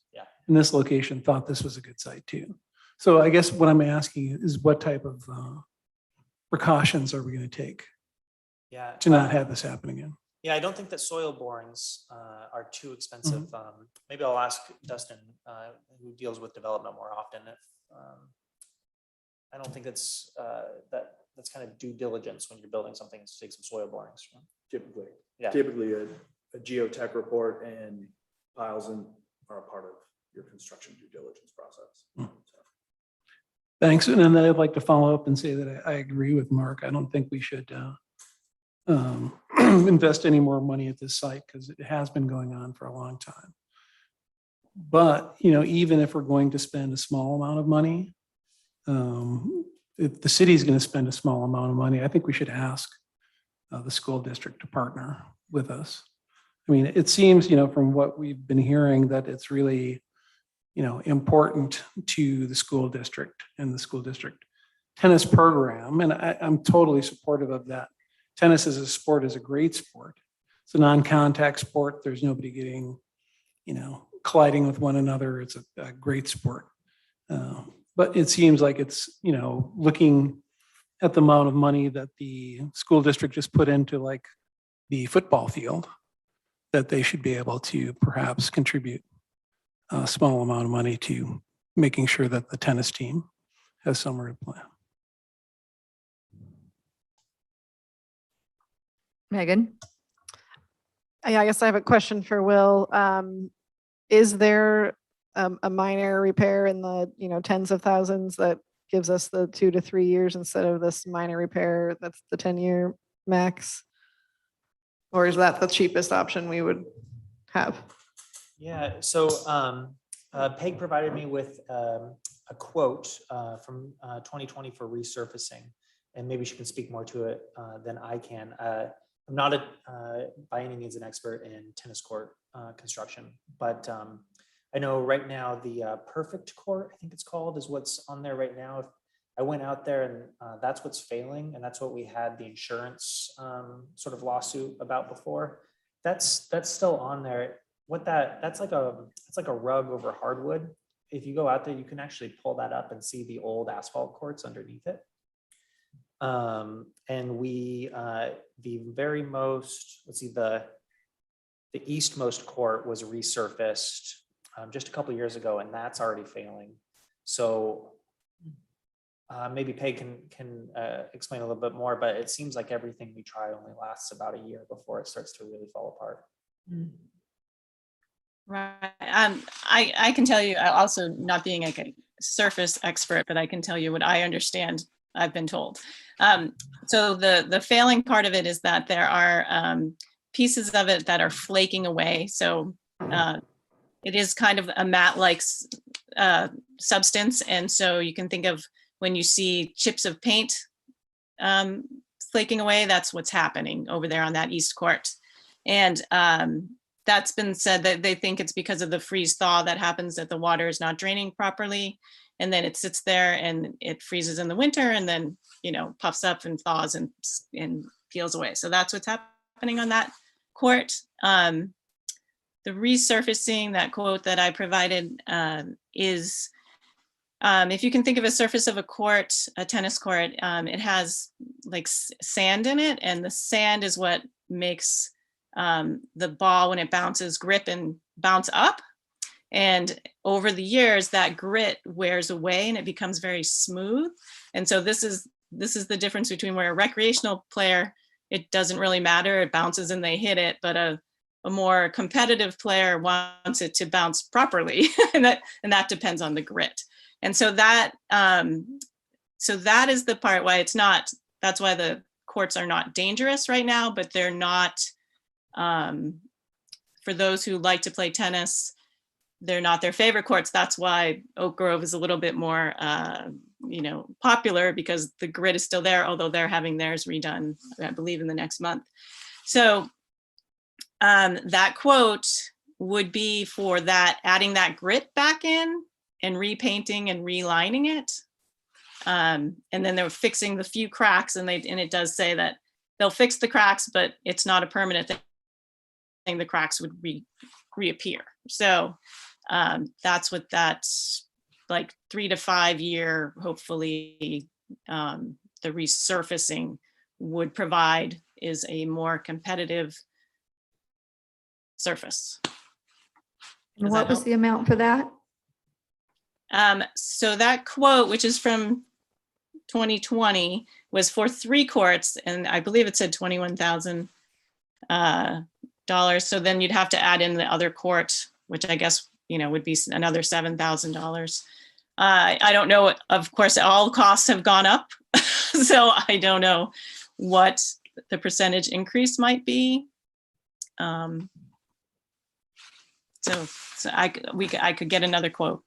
in this location thought this was a good site too. So I guess what I'm asking is what type of precautions are we going to take to not have this happen again? Yeah, I don't think that soil borings are too expensive. Maybe I'll ask Dustin, who deals with development more often. If I don't think that's kind of due diligence when you're building something to take some soil borings. Typically, yeah. Typically a geotech report and piles are a part of your construction due diligence process. So. Thanks. And then I'd like to follow up and say that I agree with Mark. I don't think we should invest any more money at this site because it has been going on for a long time. But, even if we're going to spend a small amount of money, if the city is going to spend a small amount of money, I think we should ask the school district to partner with us. I mean, it seems, from what we've been hearing that it's really, important to the school district and the school district tennis program. And I'm totally supportive of that tennis as a sport is a great sport. It's a non-contact sport. There's nobody getting, colliding with one another. It's a great sport. But it seems like it's, looking at the amount of money that the school district just put into like the football field, that they should be able to perhaps contribute a small amount of money to making sure that the tennis team has somewhere to play. Megan? Yeah, I guess I have a question for Will. Is there a minor repair in the, tens of thousands that gives us the 2 to 3 years instead of this minor repair that's the 10-year max? Or is that the cheapest option we would have? Yeah, so Peg provided me with a quote from 2020 for resurfacing, and maybe she can speak more to it than I can. I'm not by any means an expert in tennis court construction, but I know right now the Perfect Court, I think it's called, is what's on there right now. If I went out there and that's what's failing, and that's what we had the insurance sort of lawsuit about before. That's still on there. It's like a rug over hardwood. If you go out there, you can actually pull that up and see the old asphalt courts underneath it. And we, the very most, let's see, the eastmost court was resurfaced just a couple years ago, and that's already failing. So maybe Peg can explain a little bit more, but it seems like everything we try only lasts about a year before it starts to really fall apart. Right. I can tell you, also not being like a surface expert, but I can tell you what I understand, I've been told. So the failing part of it is that there are pieces of it that are flaking away. So it is kind of a matte-like substance. And so you can think of when you see chips of paint flaking away, that's what's happening over there on that east court. And that's been said that they think it's because of the freeze thaw that happens, that the water is not draining properly. And then it sits there and it freezes in the winter and then, puffs up and thaws and peels away. So that's what's happening on that court. The resurfacing, that quote that I provided is, if you can think of a surface of a court, a tennis court, it has like sand in it, and the sand is what makes the ball, when it bounces, grip and bounce up. And over the years, that grit wears away and it becomes very smooth. And so this is the difference between where a recreational player, it doesn't really matter, it bounces and they hit it, but a more competitive player wants it to bounce properly, and that depends on the grit. And so that is the part why it's not, that's why the courts are not dangerous right now, but they're not, for those who like to play tennis, they're not their favorite courts. That's why Oak Grove is a little bit more, popular, because the grid is still there, although they're having theirs redone, I believe, in the next month. So that quote would be for that, adding that grit back in and repainting and relining it. And then they're fixing the few cracks, and it does say that they'll fix the cracks, but it's not a permanent thing. The cracks would reappear. So that's what that's like 3 to 5 year, hopefully, the resurfacing would provide, is a more competitive surface. And what was the amount for that? So that quote, which is from 2020, was for 3 courts, and I believe it said $21,000. So then you'd have to add in the other court, which I guess would be another $7,000. I don't know. Of course, all costs have gone up, so I don't know what the percentage increase might be. So I could get another quote.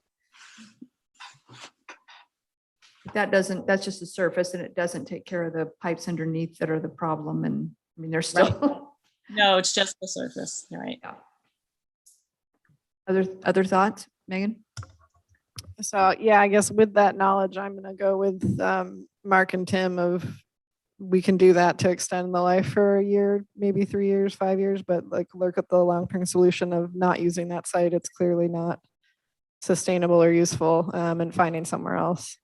That's just the surface, and it doesn't take care of the pipes underneath that are the problem. And I mean, they're still. Right. No, it's just the surface. You're right. Yeah. Other thoughts, Megan? So yeah, I guess with that knowledge, I'm going to go with Mark and Tim of we can do that to extend the life for a year, maybe 3 years, 5 years, but like look at the long-term solution of not using that site. It's clearly not sustainable or useful, and finding somewhere else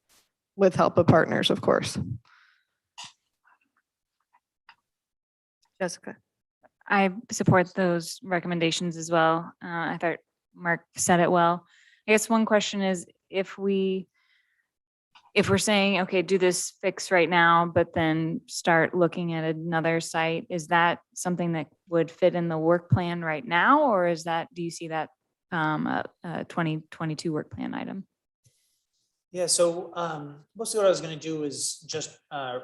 with help of partners, of course. Jessica. I support those recommendations as well. I thought Mark said it well. I guess one question is if we're saying, okay, do this fix right now, but then start looking at another site, is that something that would fit in the work plan right now? Or is that, do you see that a 2022 work plan item? Yeah, so mostly what I was going to do is just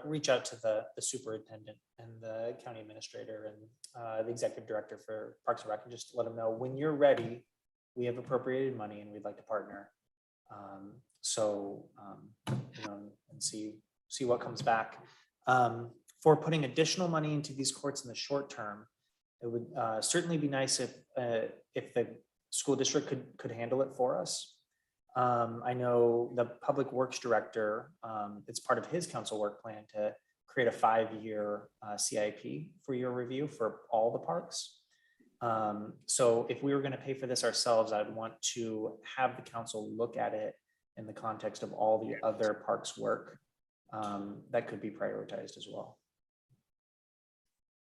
reach out to the superintendent and the county administrator and the executive director for Parks and Rec and just let them know when you're ready, we have appropriated money and we'd like to partner. You know, and see what comes back. For putting additional money into these courts in the short term, it would certainly be nice if the school district could handle it for us. I know the public works director, it's part of his council work plan to create a 5-year CIP for your review for all the parks. So if we were going to pay for this ourselves, I'd want to have the council look at it in the context of all the other parks work that could be prioritized as well.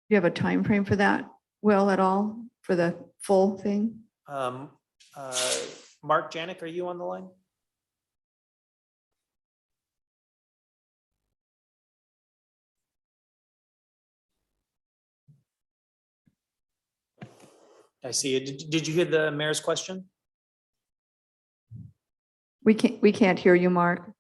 Do you have a time frame for that, Will, at all, for the full thing? Mark Janik, are you on the line? I see it. Did you hear the mayor's question? We can't hear you, Mark.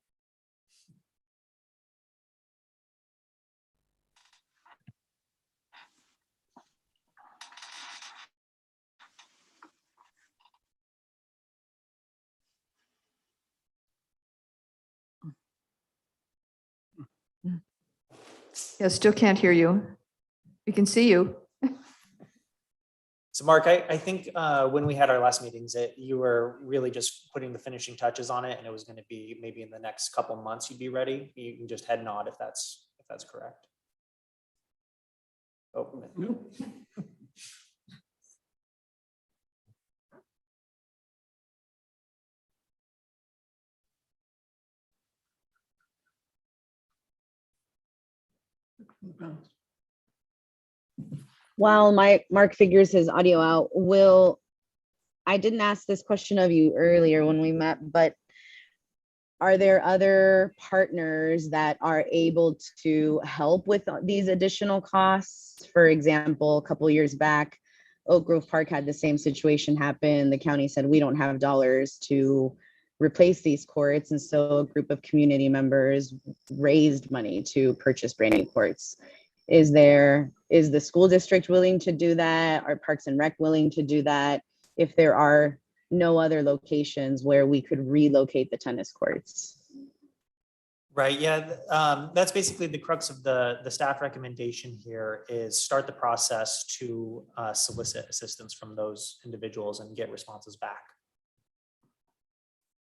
Yeah, still can't hear you. We can see you. So Mark, I think when we had our last meetings, you were really just putting the finishing touches on it, and it was going to be maybe in the next couple months you'd be ready. You can just head nod if that's correct. Oh. While Mark figures his audio out, I didn't ask this question of you earlier when we met, but are there other partners that are able to help with these additional costs? For example, a couple of years back, Oak Grove Park had the same situation happen. The county said, we don't have dollars to replace these courts. And so a group of community members raised money to purchase brand new courts. Is the school district willing to do that? Are Parks and Rec willing to do that? If there are no other locations where we could relocate the tennis courts. Right, yeah, that's basically the crux of the staff recommendation here is start the process to solicit assistance from those individuals and get responses back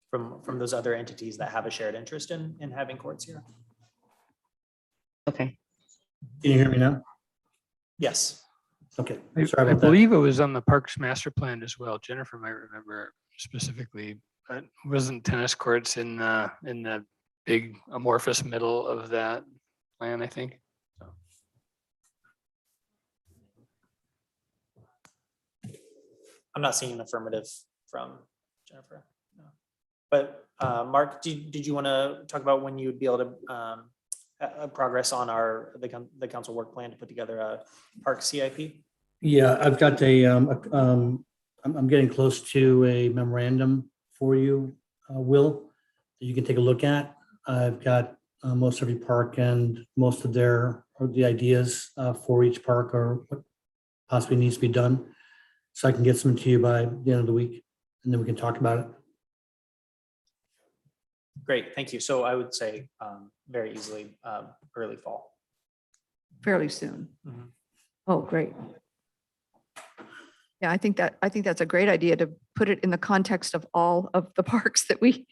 from those other entities that have a shared interest in having courts here. Okay. Can you hear me now? Yes. Okay. I Sorry about that. believe it was on the Parks Master Plan as well. Jennifer might remember specifically, but wasn't tennis courts in the big amorphous middle of that plan, I think. So. I'm not seeing an affirmative from Jennifer. No. But Mark, did you want to talk about when you would be able to progress on the council work plan to put together a park CIP? Yeah, I've got I'm getting close to a memorandum for you, Will, that you can take a look at. I've got most every park and most of the ideas for each park or what possibly needs to be done. So I can get some to you by the end of the week and then we can talk about it. Great, thank you. So I would say very easily early fall. Fairly soon. Mm-hmm. Oh, great. Yeah, I think that's a great idea to put it in the context of all of the parks that we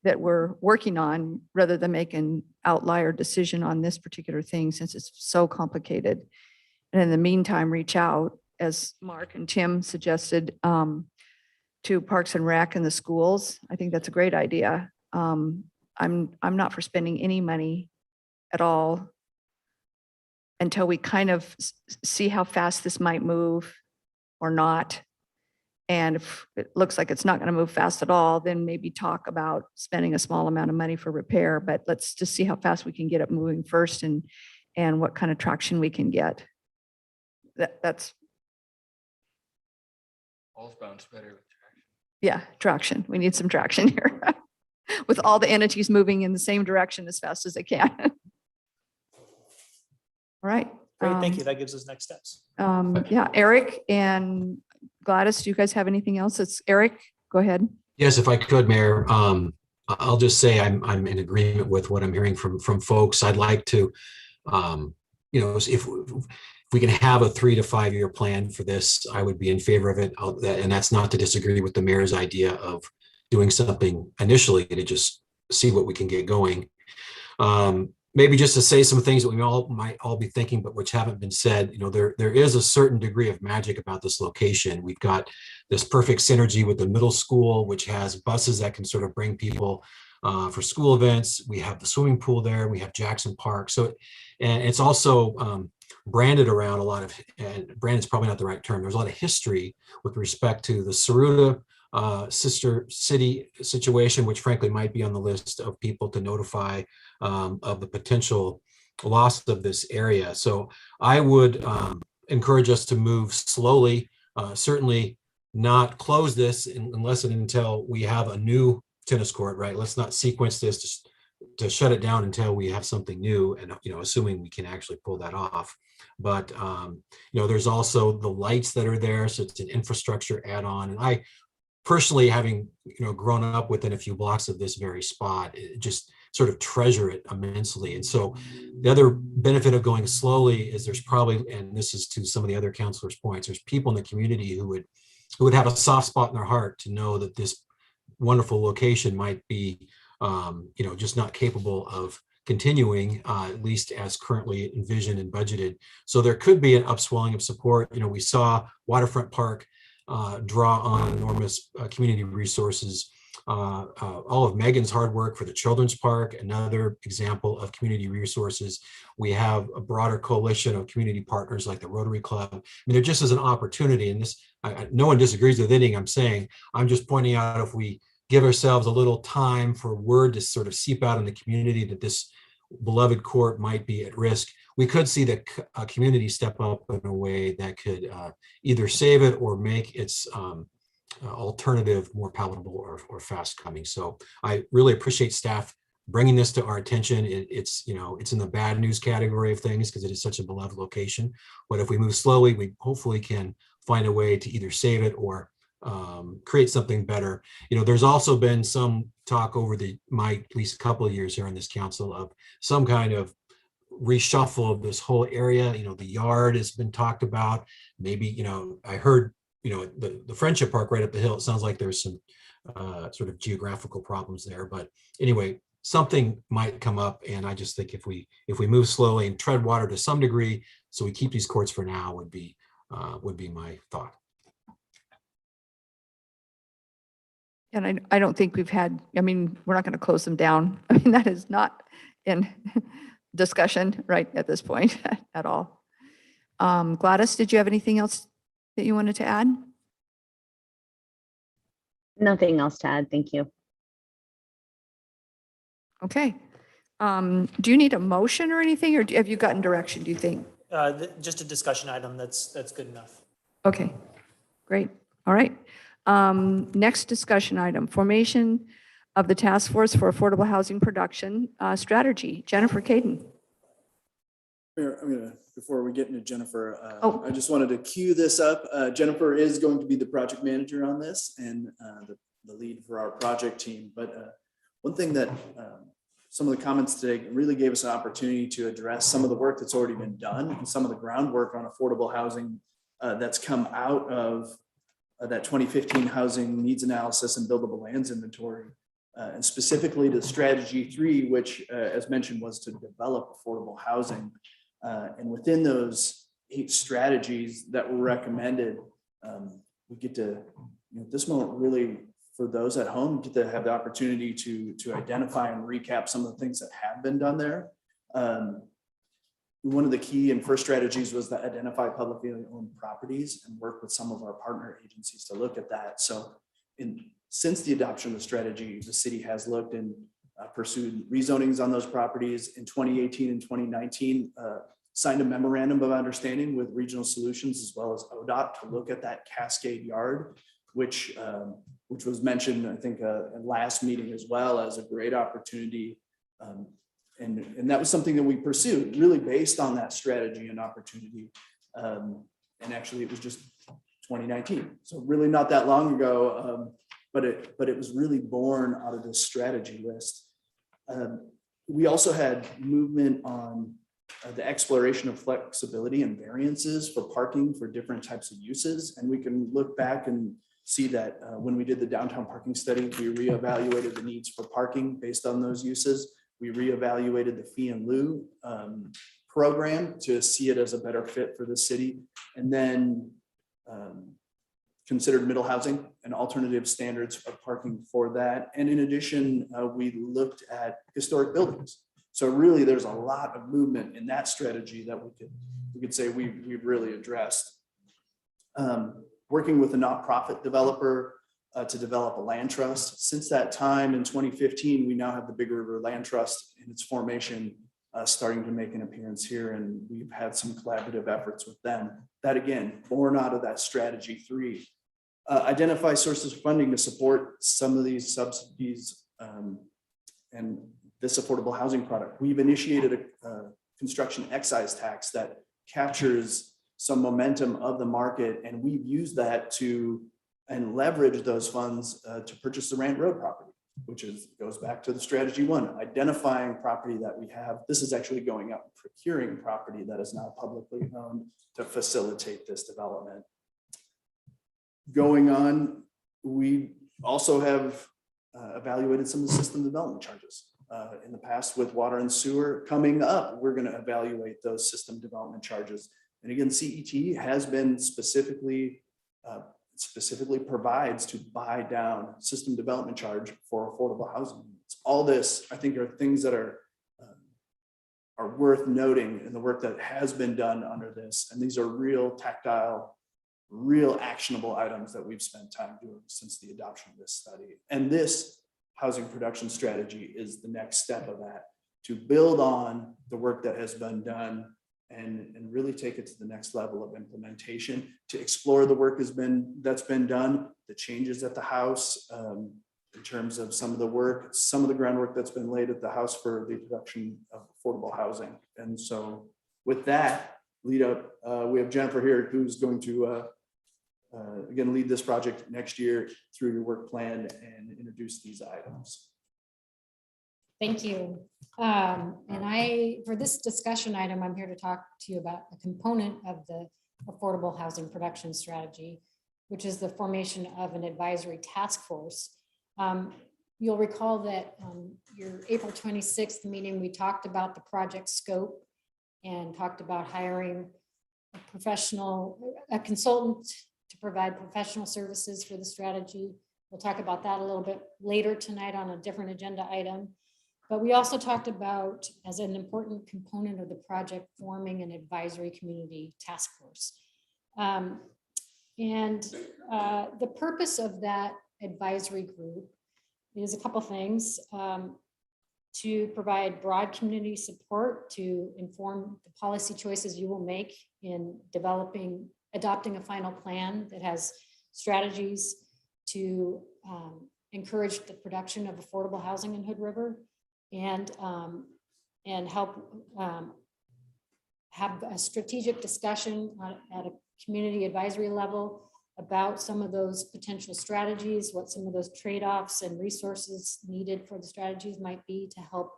that we're working on rather than make an outlier decision on this particular thing since it's so complicated. And in the meantime, reach out, as Mark and Tim suggested, to Parks and Rec and the schools. I think that's a great idea. I'm not for spending any money at all until we kind of see how fast this might move or not. And if it looks like it's not going to move fast at all, then maybe talk about spending a small amount of money for repair. But let's just see how fast we can get it moving first and what kind of traction we can get. That's All's bounce better with traction. yeah, traction. We need some traction here with all the entities moving in the same direction as fast as they can. All right. Great, thank you. That gives us next steps. Yeah, Eric and Gladys, do you guys have anything else? It's Eric, go ahead. Yes, if I could, Mayor, I'll just say I'm in agreement with what I'm hearing from folks. I'd like to, if we can have a 3 to 5 year plan for this, I would be in favor of it. And that's not to disagree with the mayor's idea of doing something initially to just see what we can get going. Maybe just to say some things that we might all be thinking, but which haven't been said. There is a certain degree of magic about this location. We've got this perfect synergy with the middle school, which has buses that can sort of bring people for school events. We have the swimming pool there. We have Jackson Park. So, and it's also branded around a lot of, and branded is probably not the right term. There's a lot of history with respect to the Saruta sister city situation, which frankly might be on the list of people to notify of the potential loss of this area. So I would encourage us to move slowly, certainly not close this unless and until we have a new tennis court, right? Let's not sequence this to shut it down until we have something new, and assuming we can actually pull that off. But there's also the lights that are there, so it's an infrastructure add-on. And I personally, having grown up within a few blocks of this very spot, just sort of treasure it immensely. And so the other benefit of going slowly is there's probably, and this is to some of the other counselors' points, there's people in the community who would have a soft spot in their heart to know that this wonderful location might be just not capable of continuing, at least as currently envisioned and budgeted. So there could be an upswelling of support. We saw Waterfront Park draw on enormous community resources. All of Megan's hard work for the Children's Park, another example of community resources. We have a broader coalition of community partners like the Rotary Club. I mean, there just is an opportunity, and this, no one disagrees with anything I'm saying. I'm just pointing out, if we give ourselves a little time for word to sort of seep out in the community that this beloved court might be at risk, we could see the community step up in a way that could either save it or make its alternative more palatable or fast coming. So I really appreciate staff bringing this to our attention. It's in the bad news category of things because it is such a beloved location. But if we move slowly, we hopefully can find a way to either save it or create something better. There's also been some talk over my at least a couple of years here on this council of some kind of reshuffle of this whole area. The yard has been talked about. Maybe, I heard, the Friendship Park right up the hill. It sounds like there's some sort of geographical problems there. But anyway, something might come up. And I just think if we move slowly and tread water to some degree, so we keep these courts for now, would be my thought. And I don't think we're not going to close them down. I mean, that is not in discussion right at this point at all. Gladys, did you have anything else that you wanted to add? Nothing else to add. Thank you. Okay. Do you need a motion or anything, or have you gotten direction, do you think? Just a discussion item. That's good enough. Okay, great. All right. Next discussion item, formation of the task force for affordable housing production strategy. Jennifer Caden. Mayor, before we get into Jennifer, Oh. I just wanted to cue this up. Jennifer is going to be the project manager on this and the lead for our project team. But one thing that some of the comments today really gave us an opportunity to address some of the work that's already been done and some of the groundwork on affordable housing that's come out of that 2015 housing needs analysis and buildable lands inventory. and specifically to strategy 3, which as mentioned was to develop affordable housing. And within those 8 strategies that were recommended, we get to, at this moment, really, for those at home, get to have the opportunity to identify and recap some of the things that have been done there. One of the key and first strategies was to identify publicly owned properties and work with some of our partner agencies to look at that. So since the adoption of the strategy, the city has looked and pursued rezonings on those properties. In 2018 and 2019, signed a memorandum of understanding with Regional Solutions as well as ODOT to look at that Cascade Yard, which was mentioned, I think, in last meeting as well as a great opportunity. And that was something that we pursued really based on that strategy and opportunity. And actually it was just 2019. So really not that long ago, but it was really born out of this strategy list. We also had movement on the exploration of flexibility and variances for parking for different types of uses. And we can look back and see that when we did the downtown parking study, we reevaluated the needs for parking based on those uses. We reevaluated the fee and lieu program to see it as a better fit for the city. And then considered middle housing and alternative standards of parking for that. And in addition, we looked at historic buildings. So really there's a lot of movement in that strategy that we could say we've really addressed. Working with a nonprofit developer to develop a land trust. Since that time in 2015, we now have the Big River Land Trust in its formation starting to make an appearance here, and we've had some collaborative efforts with them. That again, born out of that strategy 3. Identify sources of funding to support some of these subsidies and this affordable housing product. We've initiated a construction excise tax that captures some momentum of the market, and we've used that to leverage those funds to purchase the Rand Road property, which goes back to the strategy 1, identifying property that we have. This is actually going out and procuring property that is now publicly owned to facilitate this development. Going on, we also have evaluated some of the system development charges. In the past with water and sewer. Coming up, we're going to evaluate those system development charges. And again, CET has been specifically provides to buy down system development charge for affordable housing. All this, I think, are things that are worth noting in the work that has been done under this. And these are real tactile, real actionable items that we've spent time doing since the adoption of this study. And this housing production strategy is the next step of that, to build on the work that has been done and really take it to the next level of implementation, to explore the work that's been done, the changes at the House in terms of some of the work, some of the groundwork that's been laid at the House for the introduction of affordable housing. And so with that lead up, we have Jennifer here who's going to again, lead this project next year through your work plan and introduce these items. Thank you. For this discussion item, I'm here to talk to you about a component of the affordable housing production strategy, which is the formation of an advisory task force. You'll recall that your April 26th meeting, we talked about the project scope and talked about hiring a consultant to provide professional services for the strategy. We'll talk about that a little bit later tonight on a different agenda item. But we also talked about, as an important component of the project, forming an advisory community task force. The purpose of that advisory group is a couple things. To provide broad community support to inform the policy choices you will make in adopting a final plan that has strategies to encourage the production of affordable housing in Hood River and help have a strategic discussion at a community advisory level about some of those potential strategies, what some of those trade-offs and resources needed for the strategies might be to help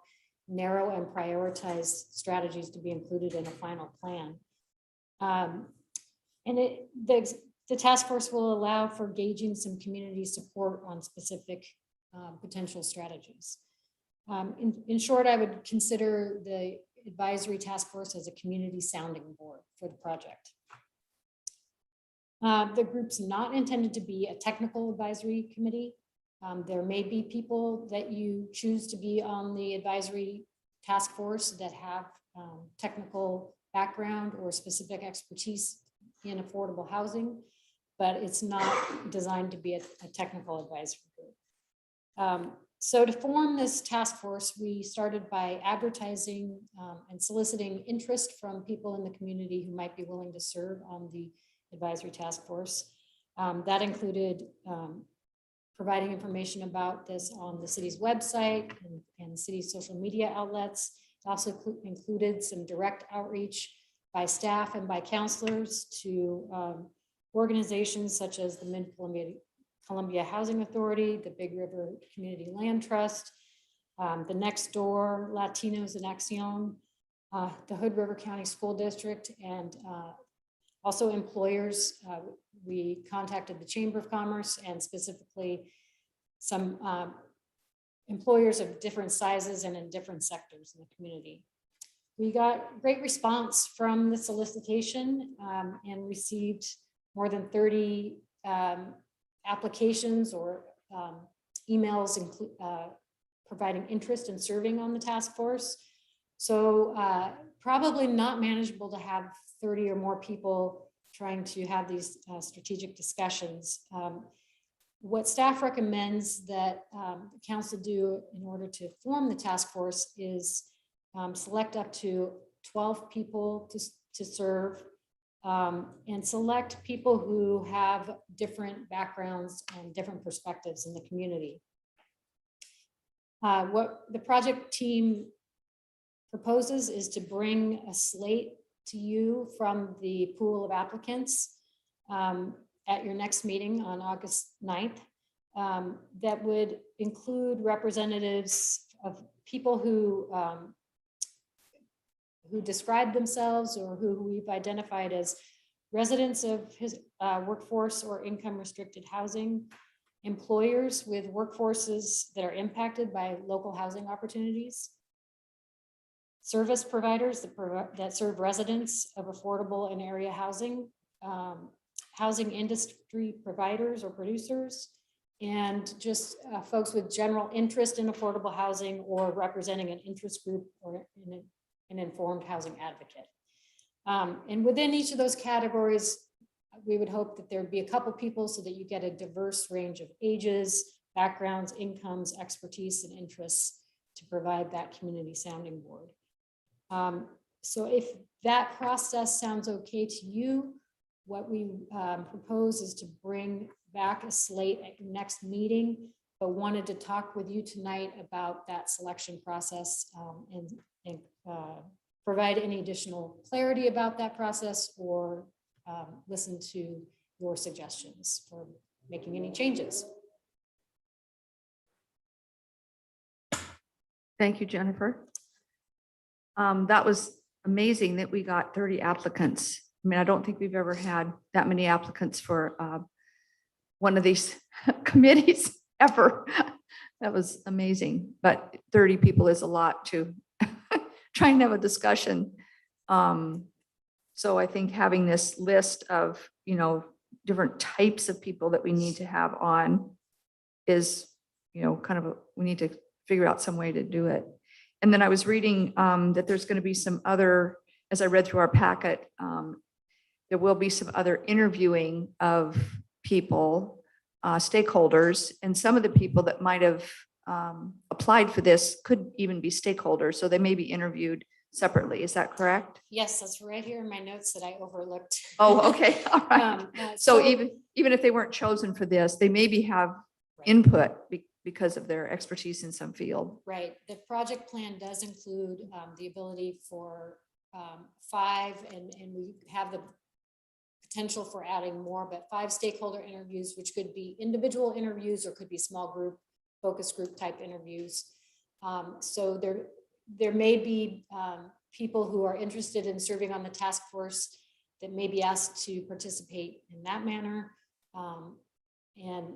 narrow and prioritize strategies to be included in a final plan. The task force will allow for gauging some community support on specific potential strategies. In short, I would consider the advisory task force as a community sounding board for the project. The group's not intended to be a technical advisory committee. There may be people that you choose to be on the advisory task force that have technical background or specific expertise in affordable housing, but it's not designed to be a technical advisory group. So to form this task force, we started by advertising and soliciting interest from people in the community who might be willing to serve on the advisory task force. That included providing information about this on the city's website and city's social media outlets. It also included some direct outreach by staff and by counselors to organizations such as the Mid-Columbia Housing Authority, the Big River Community Land Trust, the Next Door, Latinos in Acción, the Hood River County School District, and also employers. We contacted the Chamber of Commerce and specifically some employers of different sizes and in different sectors in the community. We got great response from the solicitation and received more than 30 applications or emails providing interest in serving on the task force. So probably not manageable to have 30 or more people trying to have these strategic discussions. What staff recommends that the council do in order to form the task force is select up to 12 people to serve and select people who have different backgrounds and different perspectives in the community. What the project team proposes is to bring a slate to you from the pool of applicants at your next meeting on August 9th that would include representatives of people who describe themselves or who we've identified as residents of his workforce or income restricted housing, employers with workforces that are impacted by local housing opportunities, service providers that serve residents of affordable and area housing, housing industry providers or producers, and just folks with general interest in affordable housing or representing an interest group or an informed housing advocate. And within each of those categories, we would hope that there'd be a couple people so that you get a diverse range of ages, backgrounds, incomes, expertise, and interests to provide that community sounding board. So if that process sounds okay to you, what we propose is to bring back a slate at your next meeting, but wanted to talk with you tonight about that selection process and provide any additional clarity about that process or listen to your suggestions for making any changes. Thank you, Jennifer. That was amazing that we got 30 applicants. I mean, I don't think we've ever had that many applicants for one of these committees ever. That was amazing, but 30 people is a lot to try and have a discussion. So I think having this list of, different types of people that we need to have on is, we need to figure out some way to do it. And then I was reading that there's going to be some other, as I read through our packet, there will be some other interviewing of people, stakeholders, and some of the people that might have applied for this could even be stakeholders. So they may be interviewed separately. Is that correct? Yes, that's right here in my notes that I overlooked. Oh, okay. All right. So even if they weren't chosen for this, they maybe have input because of their expertise in some field. Right. The project plan does include the ability for 5, and we have the potential for adding more, but 5 stakeholder interviews, which could be individual interviews or could be small group, focus group type interviews. So there may be people who are interested in serving on the task force that may be asked to participate in that manner. And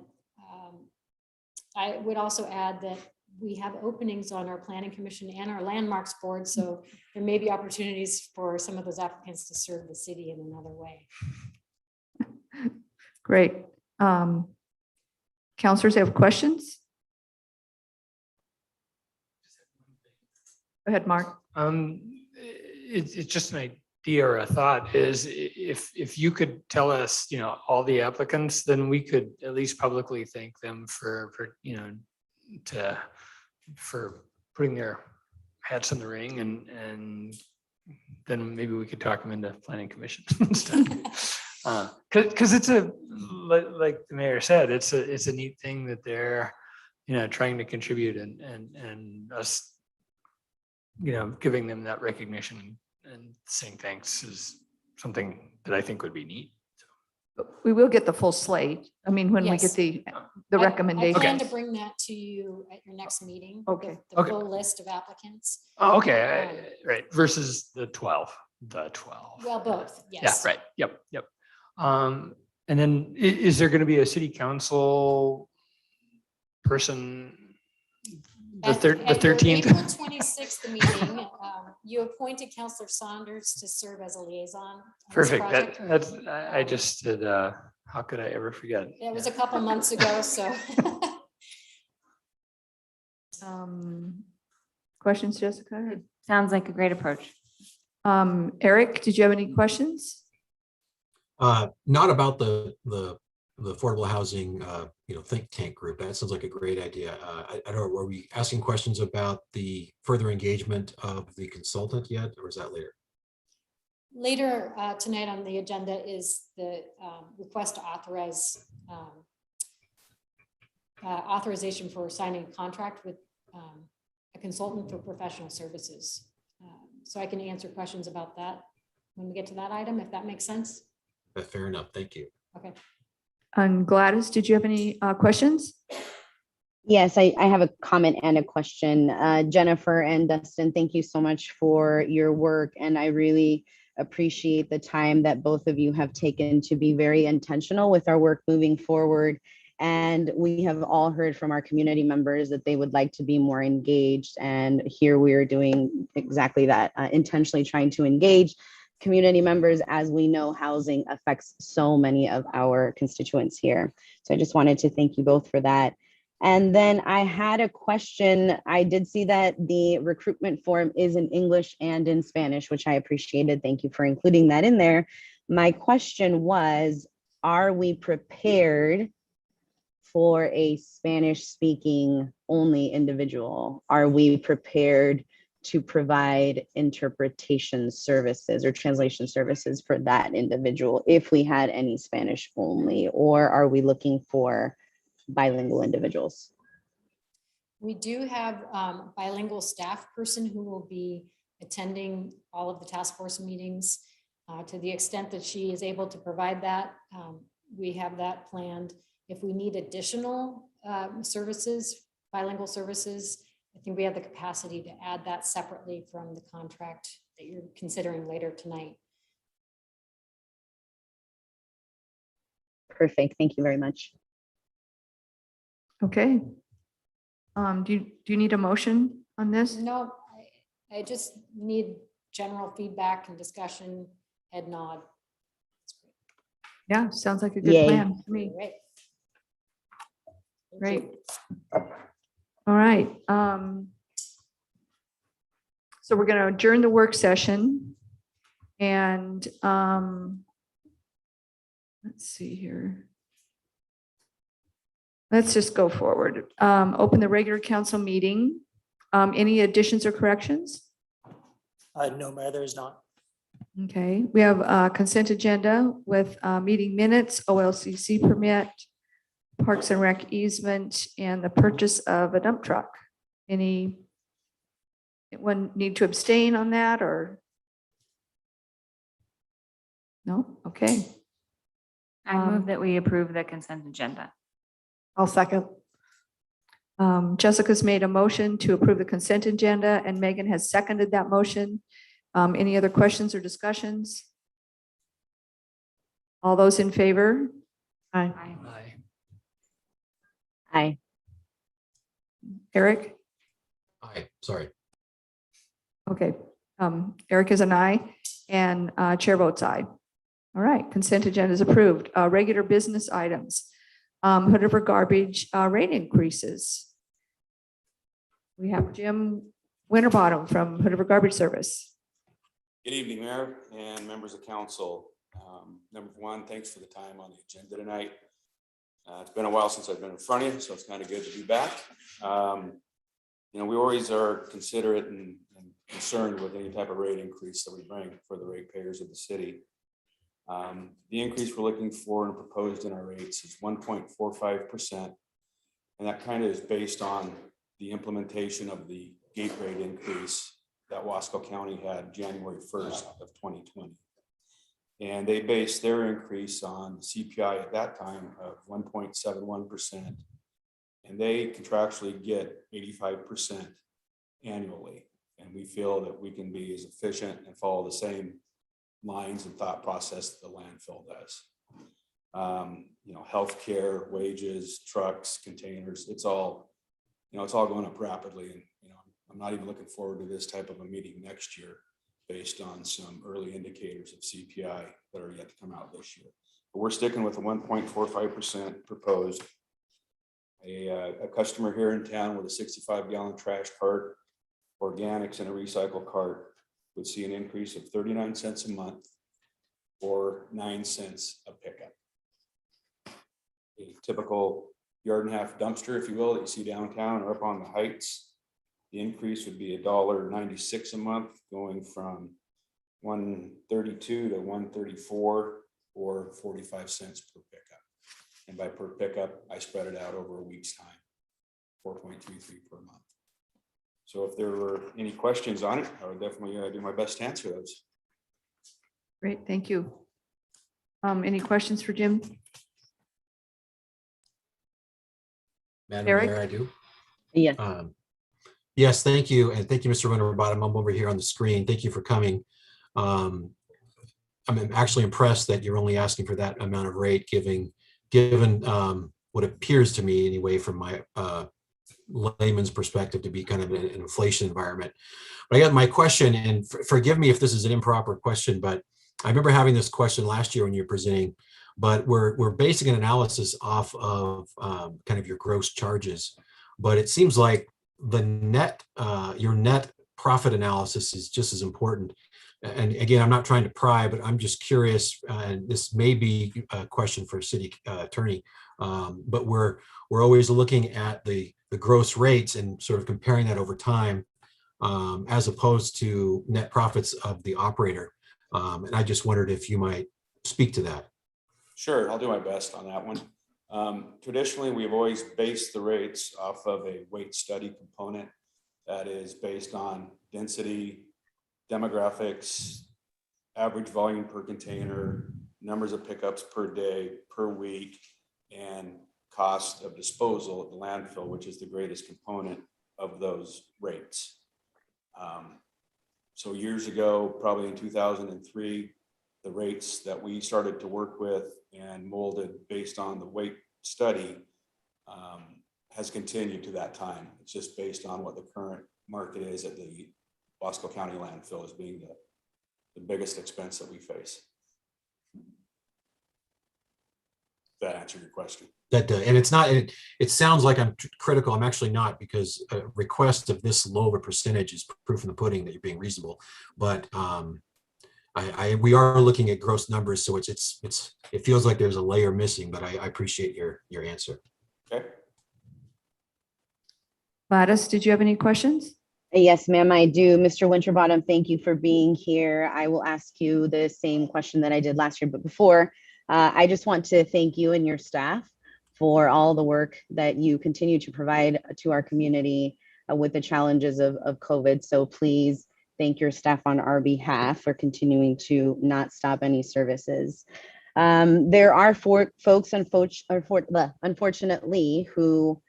I would also add that we have openings on our planning commission and our landmarks board, so there may be opportunities for some of those applicants to serve the city in another way. Great. Counselors have questions? Go ahead, Mark. It's just an idea or a thought is if you could tell us, all the applicants, then we could at least publicly thank them for for putting their hats in the ring and then maybe we could talk them into planning commission instead. Because it's like the mayor said, it's a neat thing that they're, trying to contribute and us, giving them that recognition and saying thanks is something that I think would be neat. We will get the full slate. I mean, when we get Yes. the I recommendations. plan to bring that to you at your next meeting. Okay. The Okay. full list of applicants. Oh, okay, right, versus the 12. Well, both, Yeah, yes. right, yep. And then is there going to be a city council person? The At your 13th? April 26th meeting, you appointed Councillor Saunders to serve as a liaison. on this Perfect, project. that's, I just did, how could I ever forget? It was a couple months ago, so. Questions, Jessica? Sounds like a great approach. Eric, did you have any questions? Not about the affordable housing, think tank group. That sounds like a great idea. I don't know, were we asking questions about the further engagement of the consultant yet, or is that later? Later tonight on the agenda is the request to authorize authorization for signing a contract with a consultant for professional services. So I can answer questions about that when we get to that item, if that makes sense. Fair enough. Thank you. Okay. And Gladys, did you have any questions? Yes, I have a comment and a question. Jennifer and Dustin, thank you so much for your work. And I really appreciate the time that both of you have taken to be very intentional with our work moving forward. And we have all heard from our community members that they would like to be more engaged. And here we are doing exactly that, intentionally trying to engage community members, as we know housing affects so many of our constituents here. So I just wanted to thank you both for that. And then I had a question. I did see that the recruitment form is in English and in Spanish, which I appreciated. Thank you for including that in there. My question was, are we prepared for a Spanish speaking only individual? Are we prepared to provide interpretation services or translation services for that individual if we had any Spanish only, or are we looking for bilingual individuals? We do have a bilingual staff person who will be attending all of the task force meetings to the extent that she is able to provide that. We have that planned. If we need additional services, bilingual services, I think we have the capacity to add that separately from the contract that you're considering later tonight. Perfect. Thank you very much. Okay. Do you need a motion on this? No, I just need general feedback and discussion, head nod. Yeah, sounds like a good Yay. plan to me. Great. Thank Great. you. All right. So we're going to adjourn the work session and let's see here. Let's just go forward. Open the regular council meeting. Any additions or corrections? No, Mayor, there is not. Okay, we have a consent agenda with meeting minutes, OLCC permit, Parks and Rec easement, and the purchase of a dump truck. Anyone need to abstain on that or? No? Okay. I move that we approve the consent agenda. I'll second. Jessica's made a motion to approve the consent agenda and Megan has seconded that motion. Any other questions or discussions? All those in favor? Aye. Aye. Aye. Eric? Aye, sorry. Okay, Eric is an aye, and chair votes aye. All right, consent agenda is approved. Regular business items. Hood River garbage rate increases. We have Jim Winterbottom from Hood River Garbage Service. Good evening, Mayor and members of council. Number one, thanks for the time on the agenda tonight. It's been a while since I've been in front of you, so it's kind of good to be back. You know, we always are considerate and concerned with any type of rate increase that we bring for the ratepayers of the city. The increase we're looking for and proposed in our rates is 1.45%. And that kind of is based on the implementation of the gate rate increase that Wasco County had January 1st of 2020. And they based their increase on CPI at that time of 1.71%. And they contractually get 85% annually. And we feel that we can be as efficient and follow the same lines and thought process that the landfill does. You know, healthcare, wages, trucks, containers, it's all going up rapidly. And, you know, I'm not even looking forward to this type of a meeting next year based on some early indicators of CPI that are yet to come out this year. But we're sticking with the 1.45% proposed. A customer here in town with a 65-gallon trash cart, organics, and a recycle cart would see an increase of 39 cents a month or 9 cents a pickup. A typical yard and a half dumpster, if you will, that you see downtown or up on the heights, the increase would be $1.96 a month, going from 132 to 134 or 45 cents per pickup. And by per pickup, I spread it out over a week's time, 4.33 per month. So if there were any questions on it, I would definitely do my best to answer those. Great, thank you. Any questions for Jim? Madam Eric? Mayor, I do. Yes. Yes, thank you. And thank you, Mr. Winterbottom. I'm over here on the screen. Thank you for coming. I'm actually impressed that you're only asking for that amount of rate, given what appears to me anyway, from my layman's perspective, to be kind of an inflation environment. But I got my question, and forgive me if this is an improper question, but I remember having this question last year when you were presenting, but we're basing an analysis off of kind of your gross charges. But it seems like the net, your net profit analysis is just as important. And again, I'm not trying to pry, but I'm just curious, and this may be a question for city attorney, but we're always looking at the gross rates and sort of comparing that over time, as opposed to net profits of the operator. And I just wondered if you might speak to that. Sure, I'll do my best on that one. Traditionally, we've always based the rates off of a weight study component that is based on density, demographics, average volume per container, numbers of pickups per day, per week, and cost of disposal at the landfill, which is the greatest component of those rates. So years ago, probably in 2003, the rates that we started to work with and molded based on the weight study has continued to that time. It's just based on what the current market is at the Wasco County landfill as being the biggest expense that we face. That answer your question? That and it's not. It sounds like I'm critical. I'm actually not, because a request of this low of a percentage is proof in the pudding that you're being reasonable. But we are looking at gross numbers, so it feels like there's a layer missing. But I appreciate your answer. Okay. Gladys, did you have any questions? Yes, ma'am, I do. Mr. Winterbottom, thank you for being here. I will ask you the same question that I did last year, but before, I just want to thank you and your staff for all the work that you continue to provide to our community with the challenges of COVID. So please thank your staff on our behalf for continuing to not stop any services. There are folks, unfortunately, who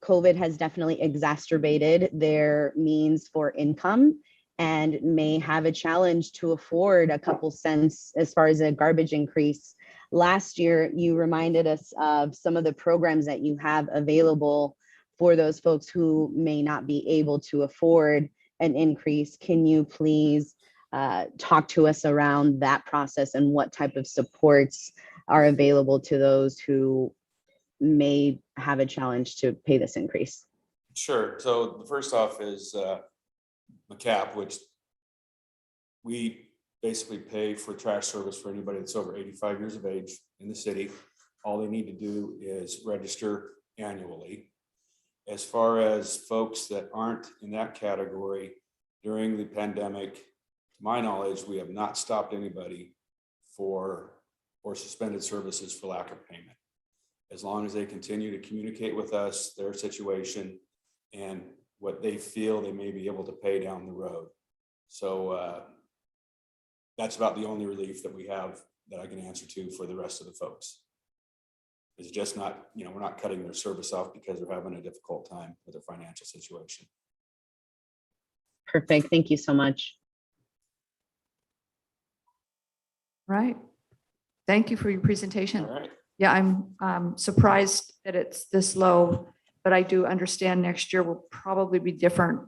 COVID has definitely exacerbated their means for income and may have a challenge to afford a couple cents as far as a garbage increase. Last year, you reminded us of some of the programs that you have available for those folks who may not be able to afford an increase, can you please talk to us around that process and what type of supports are available to those who may have a challenge to pay this increase? Sure. So the first off is the cap, which we basically pay for trash service for anybody that's over 85 years of age in the city. All they need to do is register annually. As far as folks that aren't in that category during the pandemic, to my knowledge, we have not stopped anybody or suspended services for lack of payment. As long as they continue to communicate with us, their situation, and what they feel they may be able to pay down the road. So that's about the only relief that we have that I can answer to for the rest of the folks. It's just not, we're not cutting their service off because they're having a difficult time with their financial situation. Perfect. Thank you so much. Right. Thank you for your presentation. All right. Yeah, I'm surprised that it's this low, but I do understand next year will probably be different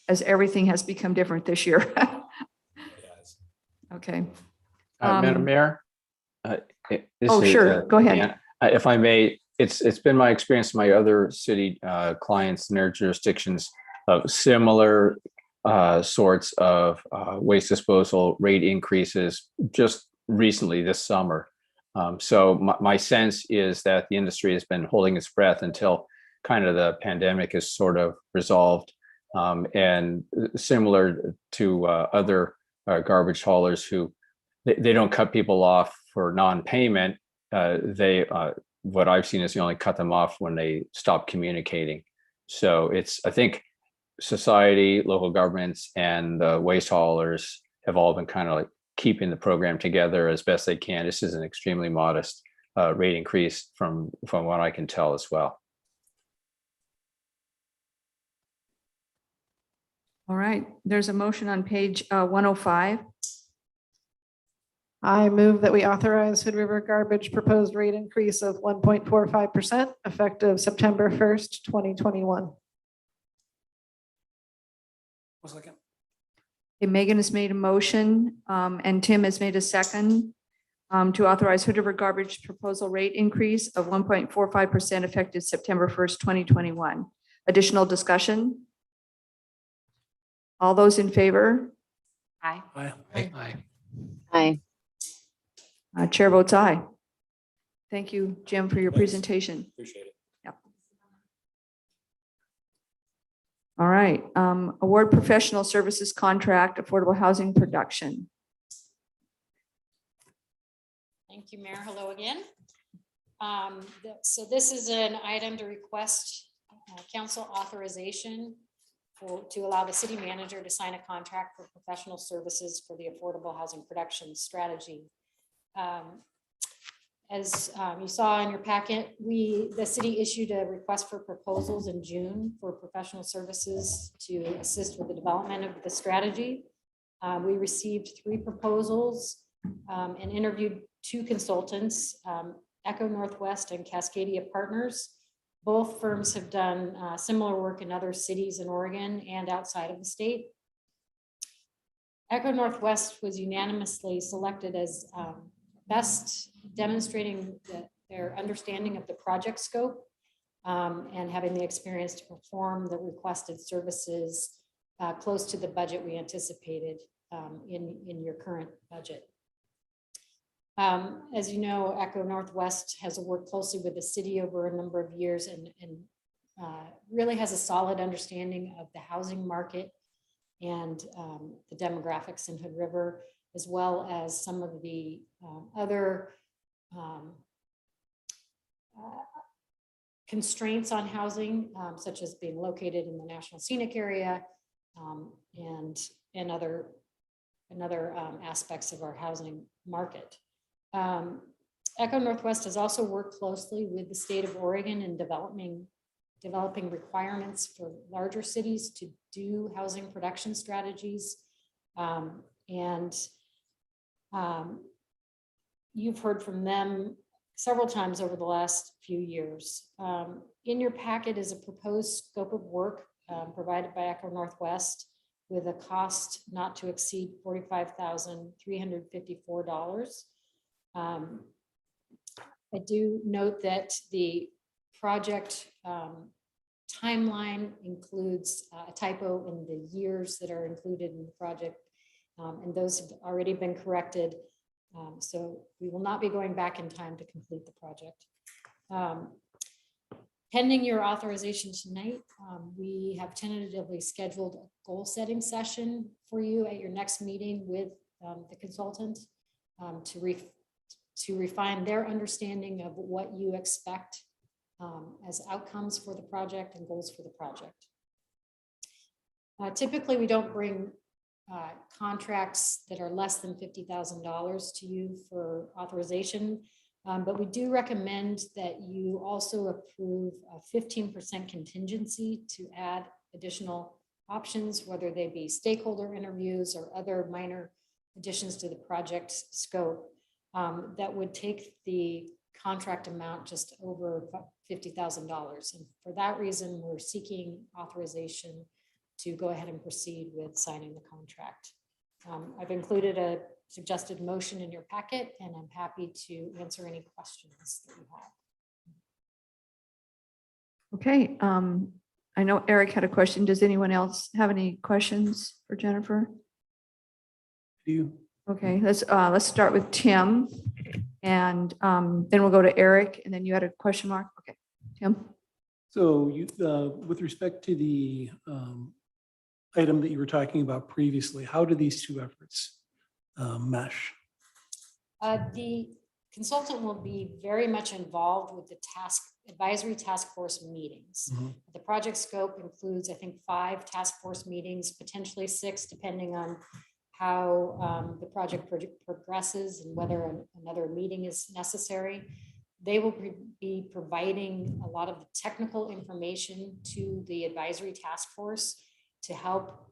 as everything has become different this year. Yes. Okay. Madam Mayor? Oh, sure. Go ahead. Dan. If I may, it's been my experience in my other city clients in their jurisdictions of similar sorts of waste disposal rate increases just recently this summer. So my sense is that the industry has been holding its breath until kind of the pandemic is sort of resolved. And similar to other garbage haulers who they don't cut people off for non-payment. What I've seen is you only cut them off when they stop communicating. So I think society, local governments, and the waste haulers have all been kind of like keeping the program together as best they can. This is an extremely modest rate increase from what I can tell as well. All right. There's a motion on page 105. I move that we authorize Hood River Garbage proposed rate increase of 1.45% effective September 1st, 2021. Second. Okay, Megan has made a motion and Tim has made a second to authorize Hood River Garbage proposal rate increase of 1.45% effective September 1st, 2021. Additional discussion? All those in favor? Aye. Aye. Aye. Aye. Chair votes aye. Thank you, Jim, for your Thanks. presentation. Appreciate it. Yep. All right. Award professional services contract, affordable housing production. Thank you, Mayor. Hello again. So this is an item to request council authorization to allow the city manager to sign a contract for professional services for the affordable housing production strategy. As you saw in your packet, the city issued a request for proposals in June for professional services to assist with the development of the strategy. We received 3 proposals and interviewed 2 consultants, Echo Northwest and Cascadia Partners. Both firms have done similar work in other cities in Oregon and outside of the state. Echo Northwest was unanimously selected as best demonstrating their understanding of the project scope and having the experience to perform the requested services close to the budget we anticipated in your current budget. As you know, Echo Northwest has worked closely with the city over a number of years and really has a solid understanding of the housing market and the demographics in Hood River, as well as some of the other constraints on housing, such as being located in the National Scenic Area and other aspects of our housing market. Echo Northwest has also worked closely with the state of Oregon in developing requirements for larger cities to do housing production strategies. You've heard from them several times over the last few years. In your packet is a proposed scope of work provided by Echo Northwest with a cost not to exceed $45,354. I do note that the project timeline includes a typo in the years that are included in the project, and those have already been corrected. So we will not be going back in time to complete the project. Pending your authorization tonight, we have tentatively scheduled a goal setting session for you at your next meeting with the consultant to refine their understanding of what you expect as outcomes for the project and goals for the project. Typically, we don't bring contracts that are less than $50,000 to you for authorization, but we do recommend that you also approve a 15% contingency to add additional options, whether they be stakeholder interviews or other minor additions to the project scope. That would take the contract amount just over $50,000. And for that reason, we're seeking authorization to go ahead and proceed with signing the contract. I've included a suggested motion in your packet, and I'm happy to answer any questions that you have. Okay, I know Eric had a question. Does anyone else have any questions for Jennifer? You. Okay, let's start with Tim, and then we'll go to Eric, and then you had a question mark. Okay, Tim. So you, with respect to the item that you were talking about previously, how do these two efforts mesh? The consultant will be very much involved with the advisory task force meetings. Mm-hmm. The project scope includes, I think, 5 task force meetings, potentially 6, depending on how the project progresses and whether another meeting is necessary. They will be providing a lot of the technical information to the advisory task force to help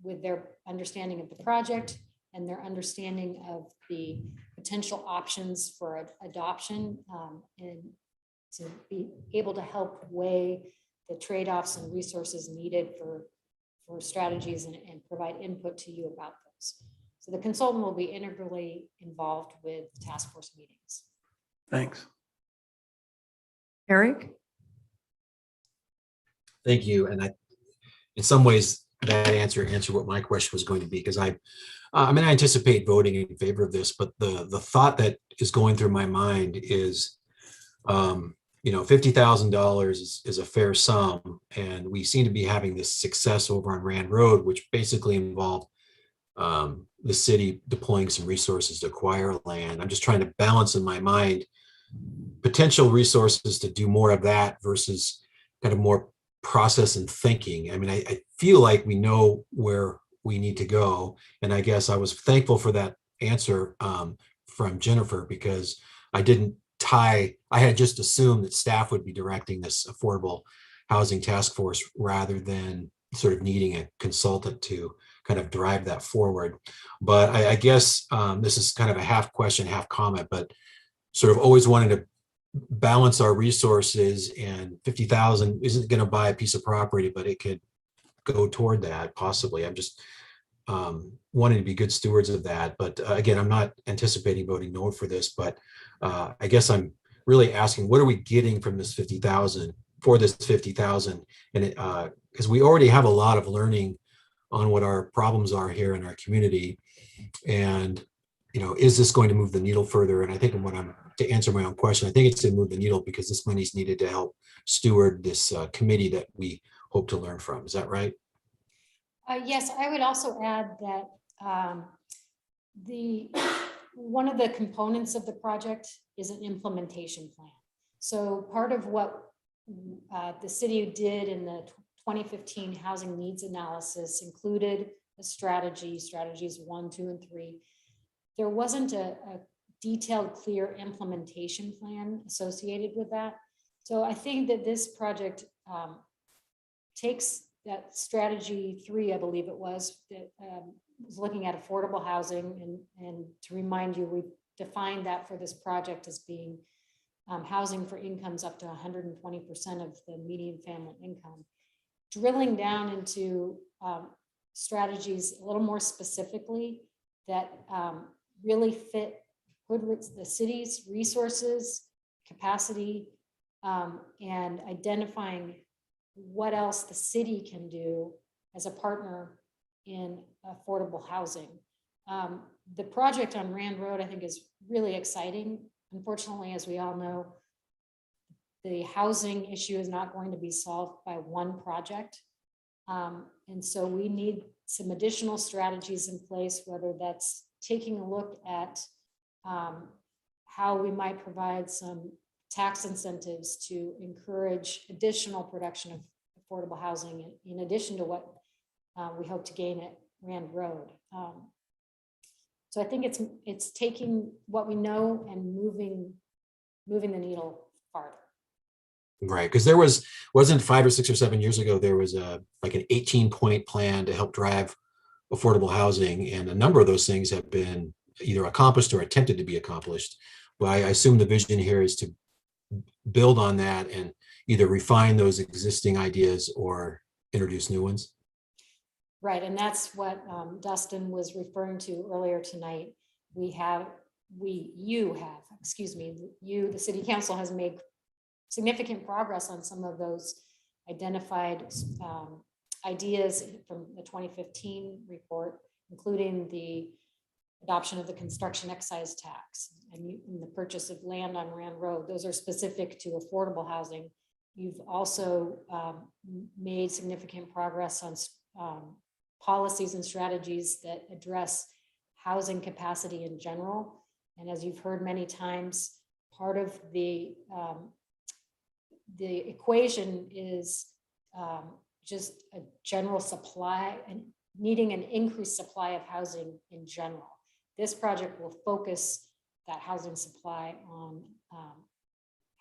with their understanding of the project and their understanding of the potential options for adoption, and to be able to help weigh the trade-offs and resources needed for strategies and provide input to you about those. So the consultant will be integrally involved with task force meetings. Thanks. Eric? Thank you. And in some ways, that answer what my question was going to be, because I anticipate voting in favor of this, but the thought that is going through my mind is, $50,000 is a fair sum, and we seem to be having this success over on Rand Road, which basically involved the city deploying some resources to acquire land. I'm just trying to balance in my mind potential resources to do more of that versus kind of more process and thinking. I mean, I feel like we know where we need to go. And I guess I was thankful for that answer from Jennifer, because I had just assumed that staff would be directing this affordable housing task force rather than sort of needing a consultant to kind of drive that forward. But I guess this is kind of a half question, half comment, but sort of always wanted to balance our resources, and 50,000 isn't going to buy a piece of property, but it could go toward that possibly. I'm just wanting to be good stewards of that. But again, I'm not anticipating voting no for this, but I guess I'm really asking, what are we getting from this 50,000 for this 50,000? And because we already have a lot of learning on what our problems are here in our community, and is this going to move the needle further? And I think to answer my own question, I think it's to move the needle because this money is needed to help steward this committee that we hope to learn from. Is that right? Yes, I would also add that one of the components of the project is an implementation plan. So part of what the city did in the 2015 housing needs analysis included a strategies 1, 2, and 3. There wasn't a detailed, clear implementation plan associated with that. So I think that this project takes that strategy 3, I believe it was, that was looking at affordable housing. And to remind you, we defined that for this project as being housing for incomes up to 120% of the median family income. Drilling down into strategies a little more specifically that really fit the city's resources, capacity, and identifying what else the city can do as a partner in affordable housing. The project on Rand Road, I think, is really exciting. Unfortunately, as we all know, the housing issue is not going to be solved by one project. And so we need some additional strategies in place, whether that's taking a look at how we might provide some tax incentives to encourage additional production of affordable housing in addition to what we hope to gain at Rand Road. So I think it's taking what we know and moving the needle farther. Right, because wasn't 5 or 6 or 7 years ago, there was like an 18-point plan to help drive affordable housing, and a number of those things have been either accomplished or attempted to be accomplished. But I assume the vision here is to build on that and either refine those existing ideas or introduce new ones. Right, and that's what Dustin was referring to earlier tonight. The city council has made significant progress on some of those identified ideas from the 2015 report, including the adoption of the construction excise tax and the purchase of land on Rand Road. Those are specific to affordable housing. You've also made significant progress on policies and strategies that address housing capacity in general. And as you've heard many times, part of the equation is just a general supply and needing an increased supply of housing in general. This project will focus that housing supply on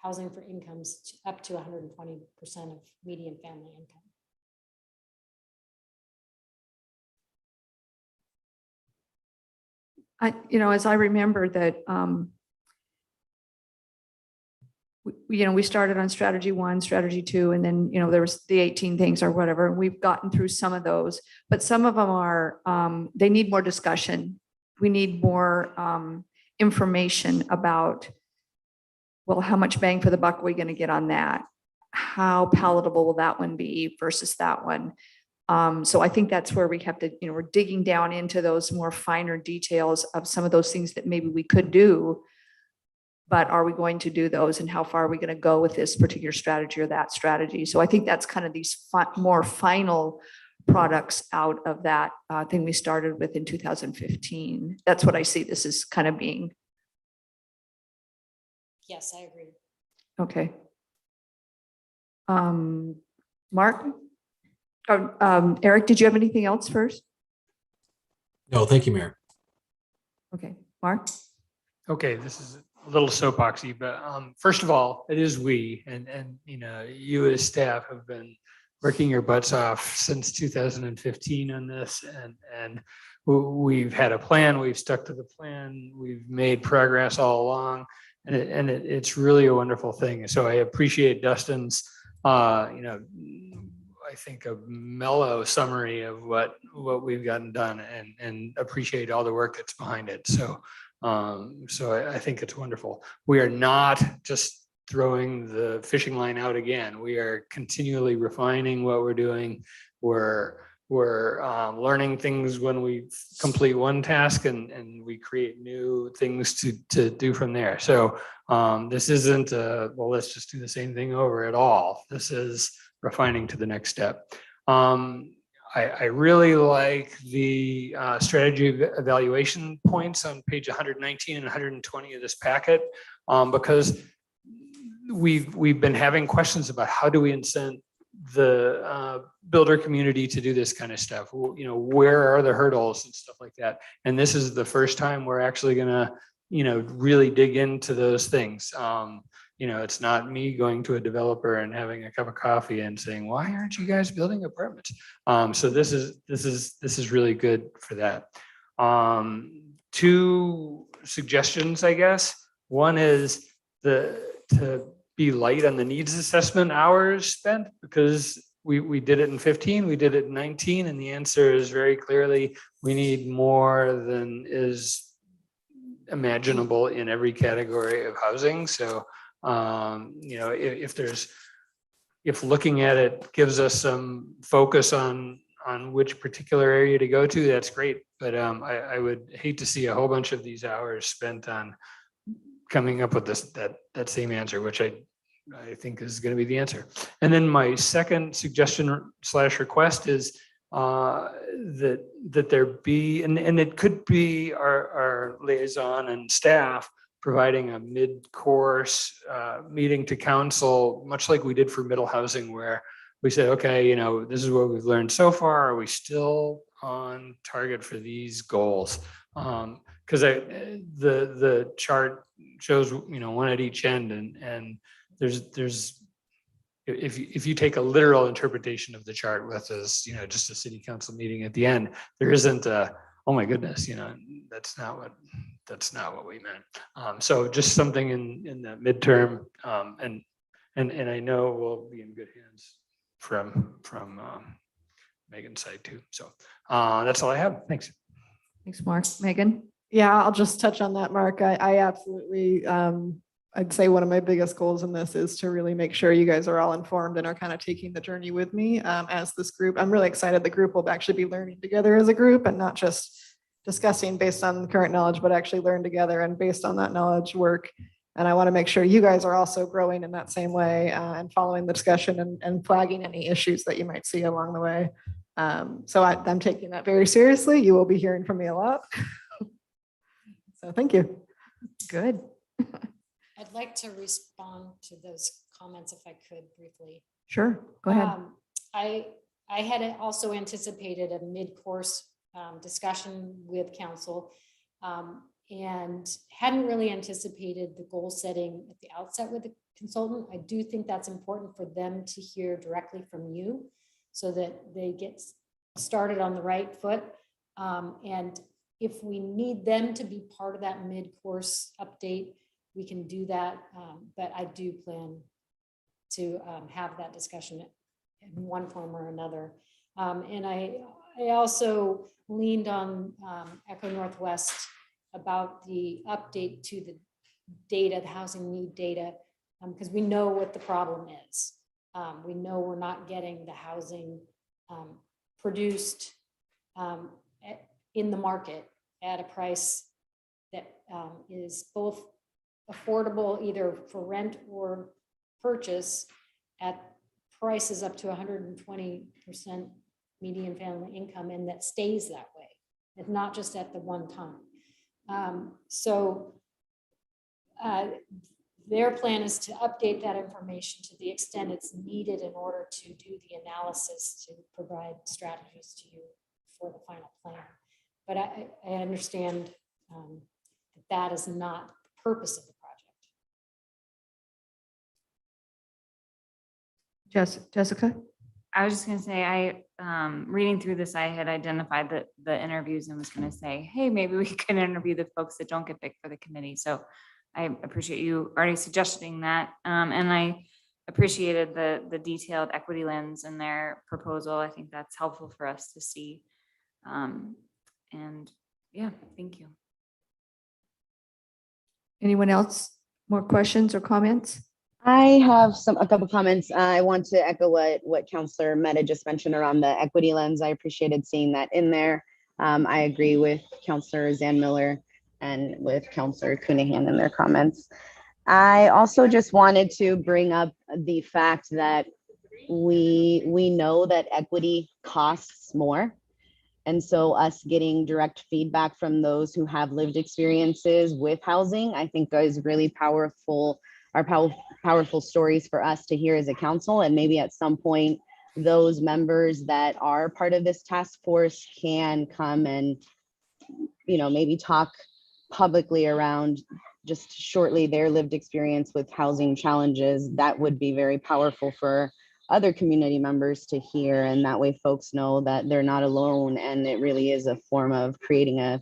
housing for incomes up to 120% of median family income. As I remember that, we started on strategy 1, strategy 2, and then, there was the 18 things or whatever. And we've gotten through some of those, but some of them are, they need more discussion. We need more information about, well, how much bang for the buck are we going to get on that? How palatable will that one be versus that one? So I think that's where we have to, we're digging down into those more finer details of some of those things that maybe we could do, but are we going to do those, and how far are we going to go with this particular strategy or that strategy? So I think that's kind of these more final products out of that thing we started with in 2015. That's what I see this is kind of being. Yes, I agree. Okay. Mark? Eric, did you have anything else first? No, thank you, Mayor. Okay, Mark? Okay, this is a little soapboxy, but first of all, it is we, and you as staff have been working your butts off since 2015 on this, and we've had a plan, we've stuck to the plan, we've made progress all along, and it's really a wonderful thing. So I appreciate Dustin's I think a mellow summary of what we've gotten done, and appreciate all the work that's behind it. So I think it's wonderful. We are not just throwing the fishing line out again. We are continually refining what we're doing. We're learning things when we complete one task, and we create new things to do from there. So this isn't well, let's just do the same thing over at all. This is refining to the next step. I really like the strategy evaluation points on page 119 and 120 of this packet, because we've been having questions about how do we incent the builder community to do this kind of stuff. Where are the hurdles and stuff like that? And this is the first time we're actually gonna, really dig into those things. It's not me going to a developer and having a cup of coffee and saying, why aren't you guys building apartments? So this is really good for that. 2 suggestions, I guess. One is to be light on the needs assessment hours spent, because we did it in 15, we did it in 19, and the answer is very clearly, we need more than is imaginable in every category of housing. So, if looking at it gives us some focus on which particular area to go to, that's great. But I would hate to see a whole bunch of these hours spent on coming up with that same answer, which I think is going to be the answer. And then my second suggestion / request is that there be, and it could be our liaison and staff providing a mid-course meeting to council, much like we did for middle housing, where we said, okay, this is what we've learned so far. Are we still on target for these goals? Because the chart shows, one at each end, and there's if you take a literal interpretation of the chart with this, just a city council meeting at the end, there isn't a, oh my goodness, that's not what we meant. So just something in the midterm, and I know we'll be in good hands from Megan's side too. So that's all I have. Thanks. Thanks, Mark. Megan? Yeah, I'll just touch on that, Mark. I absolutely, I'd say one of my biggest goals in this is to really make sure you guys are all informed and are kind of taking the journey with me as this group. I'm really excited the group will actually be learning together as a group and not just discussing based on current knowledge, but actually learn together and based on that knowledge work. And I want to make sure you guys are also growing in that same way and following the discussion and flagging any issues that you might see along the way. So I'm taking that very seriously. You will be hearing from me a lot. So thank you. Good. I'd like to respond to those comments if I could briefly. Sure, go ahead. I had also anticipated a mid-course discussion with council and hadn't really anticipated the goal setting at the outset with the consultant. I do think that's important for them to hear directly from you so that they get started on the right foot. And if we need them to be part of that mid-course update, we can do that. But I do plan to have that discussion in one form or another. And I also leaned on Echo Northwest about the update to the data, the housing need data, because we know what the problem is. We know we're not getting the housing produced in the market at a price that is both affordable either for rent or purchase at prices up to 120% median family income, and that stays that way. It's not just at the one time. So their plan is to update that information to the extent it's needed in order to do the analysis to provide strategies to you for the final plan. But I understand that is not the purpose of the project. Jessica? I was just going to say, reading through this, I had identified the interviews and was going to say, hey, maybe we can interview the folks that don't get picked for the committee. So I appreciate you already suggesting that. And I appreciated the detailed equity lens in their proposal. I think that's helpful for us to see. And yeah, thank you. Anyone else? More questions or comments? I have a couple comments. I want to echo what Councillor Mehta just mentioned around the equity lens. I appreciated seeing that in there. I agree with Councillor Zan Miller and with Councillor Cunahan in their comments. I also just wanted to bring up the fact that we know that equity costs more. And so us getting direct feedback from those who have lived experiences with housing, I think is really powerful, powerful stories for us to hear as a council. And maybe at some point, those members that are part of this task force can come and, maybe talk publicly around just shortly their lived experience with housing challenges. That would be very powerful for other community members to hear. And that way folks know that they're not alone. And it really is a form of creating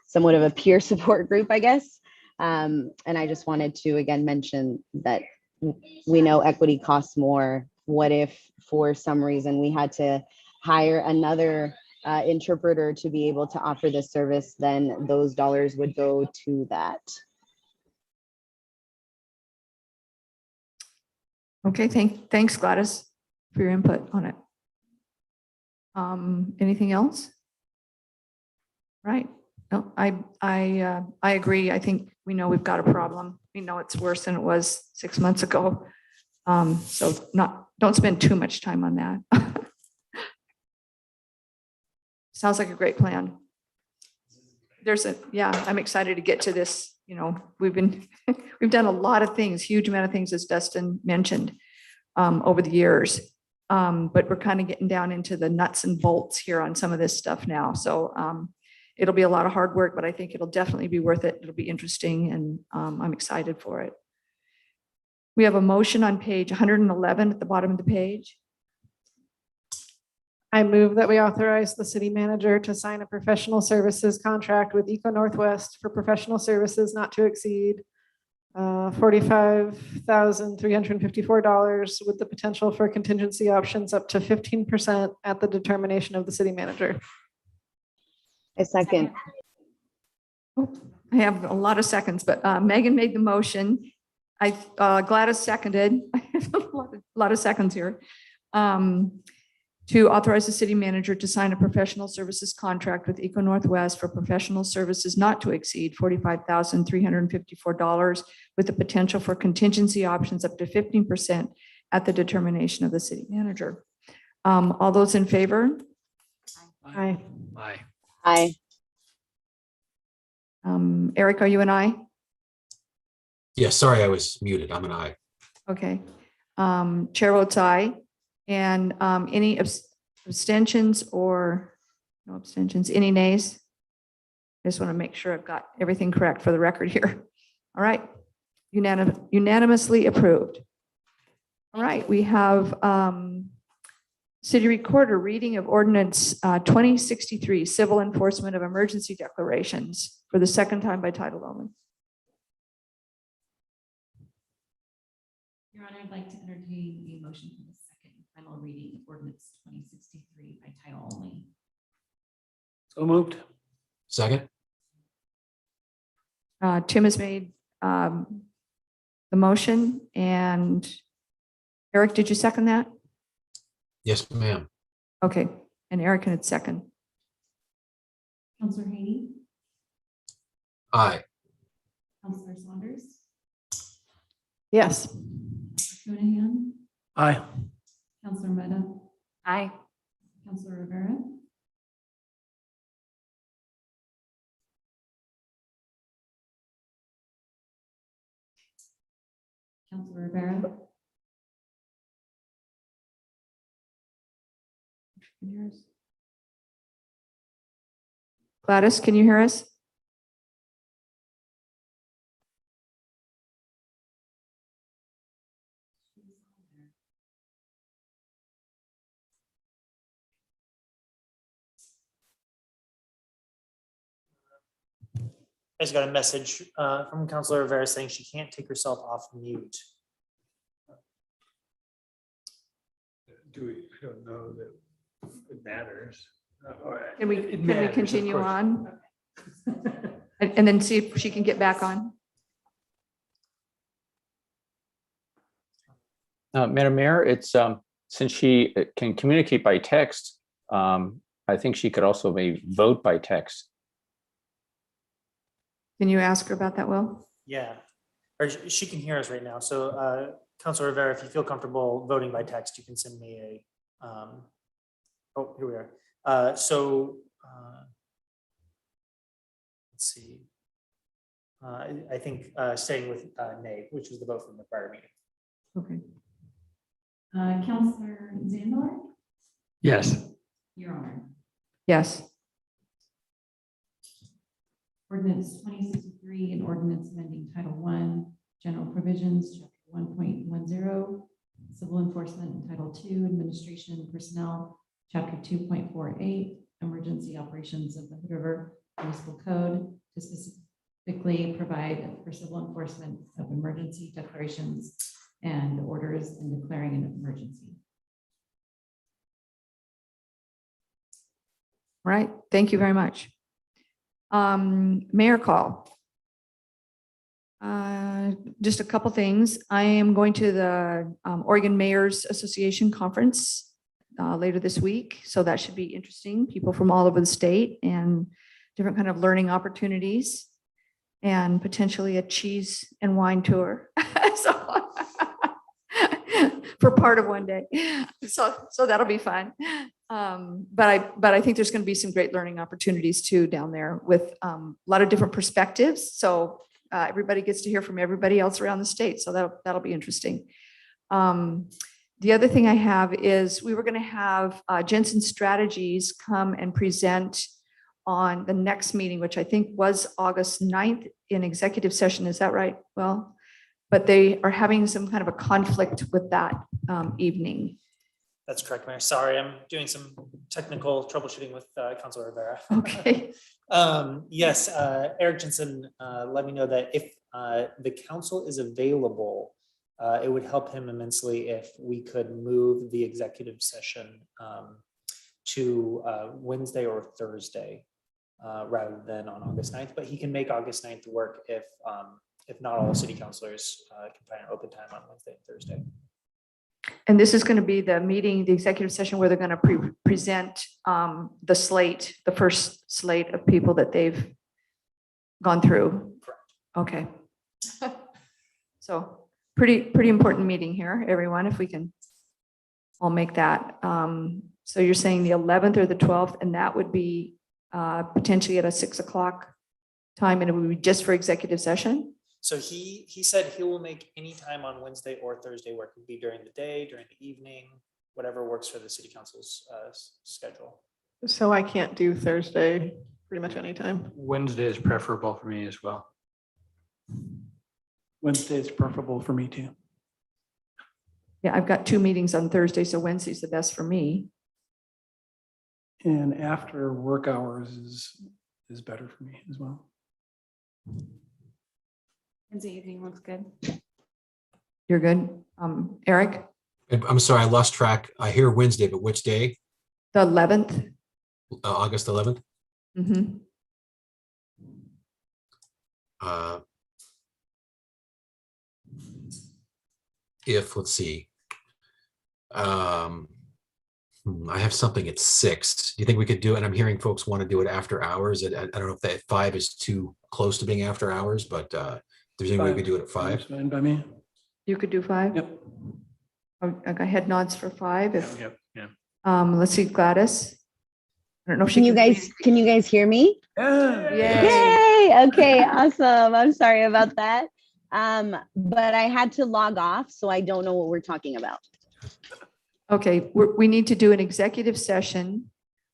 somewhat of a peer support group, I guess. And I just wanted to again mention that we know equity costs more. What if for some reason we had to hire another interpreter to be able to offer this service? Then those dollars would go to that. Okay, thanks Gladys for your input on it. Anything else? Right. No, I agree. I think we know we've got a problem. We know it's worse than it was 6 months ago. So don't spend too much time on that. Sounds like a great plan. I'm excited to get to this. You know, we've done a lot of things, huge amount of things, as Dustin mentioned, over the years. But we're kind of getting down into the nuts and bolts here on some of this stuff now. So it'll be a lot of hard work, but I think it'll definitely be worth it. It'll be interesting, and I'm excited for it. We have a motion on page 111 at the bottom of the page. I move that we authorize the city manager to sign a professional services contract with Eco Northwest for professional services not to exceed $45,354 with the potential for contingency options up to 15% at the determination of the city manager. A second. Oh, I have a lot of seconds, but Megan made the motion. Gladys seconded. I have a lot of seconds here. To authorize the city manager to sign a professional services contract with Eco Northwest for professional services not to exceed $45,354 with the potential for contingency options up to 15% at the determination of the city manager. All those in favor? Aye. Aye. Aye. Eric, are you an aye? Yeah, sorry, I was muted. I'm an aye. Okay. Chair votes aye. And any abstentions or no abstentions, any nays? I just want to make sure I've got everything correct for the record here. All right, unanimously approved. All right, we have city recorder reading of ordinance 2063, civil enforcement of emergency declarations for the second time by title only. Your Honor, I'd like to entertain a motion for the second and final reading of ordinance 2063 by title only. So moved. Second. Tim has made the motion, and Eric, did you second that? Yes, ma'am. Okay, and Eric had second. Councilor Haney, Aye. Councilor Saunders, Yes. Conahan, Aye. Councilor Meta, Aye. Councilor Rivera, Councilor Rivera, Gladys, can you hear us? I just got a message from Councilor Rivera saying she can't take herself off mute. I don't know that it matters. Can we It matters, of continue course. on? And then see if she can get back on? Madam Mayor, it's since she can communicate by text, I think she could also maybe vote by text. Can you ask her about that, Will? Yeah, or she can hear us right now. So Councilor Rivera, if you feel comfortable voting by text, you can send me a, oh, here we are. Let's see. I think staying with nay, which was the vote from the prior meeting. Okay. Councilor Zandor, Yes. Your Honor. Yes. Ordinance 2063, an ordinance amending Title I, General Provisions, Chapter 1.10, Civil Enforcement, and Title II, Administration and Personnel, Chapter 2.48, Emergency Operations of the Hood River Municipal Code quickly provide for civil enforcement of emergency declarations and orders and declaring an emergency. Right. Thank you very much. Mayor call. Just a couple things. I am going to the Oregon Mayors Association Conference later this week. So that should be interesting. People from all over the state and different kind of learning opportunities and potentially a cheese and wine tour. So for part of one day. So that'll be fun. But I think there's going to be some great learning opportunities too down there with a lot of different perspectives. So everybody gets to hear from everybody else around the state. So that'll be interesting. The other thing I have is we were going to have Jensen Strategies come and present on the next meeting, which I think was August 9th in executive session. Is that right? Well, but they are having some kind of a conflict with that evening. That's correct, Mayor. Sorry, I'm doing some technical troubleshooting with Councilor Rivera. Okay. Yes, Eric Jensen let me know that if the council is available, it would help him immensely if we could move the executive session to Wednesday or Thursday rather than on August 9th. But he can make August 9th work if not all city councilors can find an open time on Wednesday and Thursday. And this is going to be the meeting, the executive session where they're going to present the slate, the first slate of people that they've gone through. Correct. Okay. So pretty important meeting here, everyone, if we can all make that. So you're saying the 11th or the 12th, and that would be potentially at a 6 o'clock time, and it would be just for executive session? So he said he will make any time on Wednesday or Thursday work. It could be during the day, during the evening, whatever works for the city council's schedule. So I can't do Thursday pretty much anytime. Wednesday is preferable for me as well. Wednesday is preferable for me too. Yeah, I've got 2 meetings on Thursday, so Wednesday's the best for me. And after work hours is better for me as well. Wednesday evening looks good. You're good. Eric? I'm sorry, I lost track. I hear Wednesday, but which day? The 11th? August 11th? Mm-hmm. Let's see. I have something at 6. Do you think we could do it? I'm hearing folks want to do it after hours. I don't know if that 5 is too close to being after hours, but if there's any way we could do it at 5. That's fine by me. You could do 5? Yep. I got head nods for 5. If, Yep. Yeah. let's see, Gladys. I don't know if she Can you guys hear me? Yeah. Yay! Okay, awesome. I'm sorry about that. But I had to log off, so I don't know what we're talking about. Okay, we need to do an executive session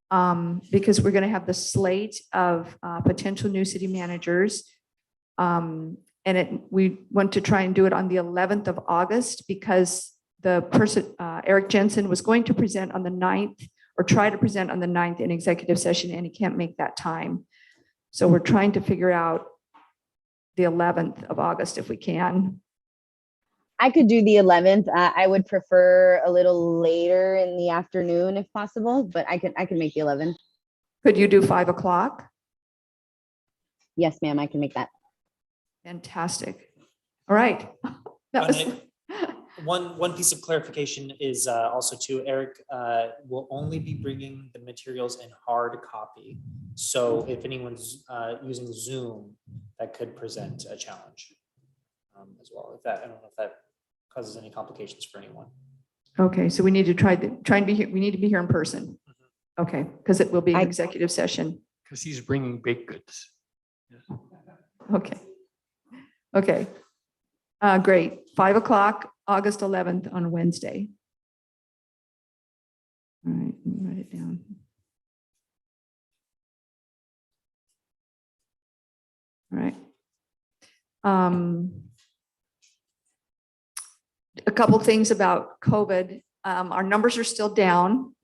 because we're going to have the slate of potential new city managers. We want to try and do it on the 11th of August because the person, Eric Jensen, was going to present on the 9th or try to present on the 9th in executive session, and he can't make that time. So we're trying to figure out the 11th of August if we can. I could do the 11th. I would prefer a little later in the afternoon if possible, but I can make the 11th. Could you do 5 o'clock? Yes, ma'am, I can make that. Fantastic. All right. That was One piece of clarification is also too, Eric will only be bringing the materials in hard copy. So if anyone's using Zoom, that could present a challenge as well. I don't know if that causes any complications for anyone. okay. So we need to try and be here. We need to be here in person. Okay, because it will be an executive session. Because he's bringing baked goods. Okay. Okay. Great. 5 o'clock, August 11th on Wednesday. All right, let me write it down. All right. A couple things about COVID. Our numbers are still down.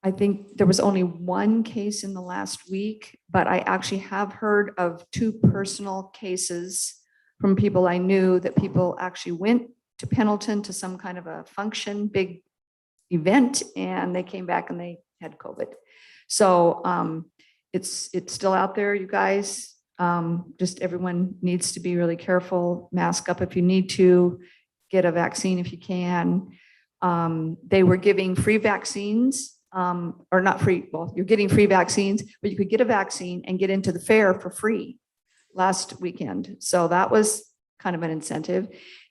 I think there was only one case in the last week, but I actually have heard of 2 personal cases from people I knew that people actually went to Pendleton to some kind of a function, big event, and they came back and they had COVID. So it's still out there, you guys. Just everyone needs to be really careful, mask up if you need to, get a vaccine if you can. They were giving free vaccines. Or not free, well, you're getting free vaccines, but you could get a vaccine and get into the fair for free last weekend. So that was kind of an incentive.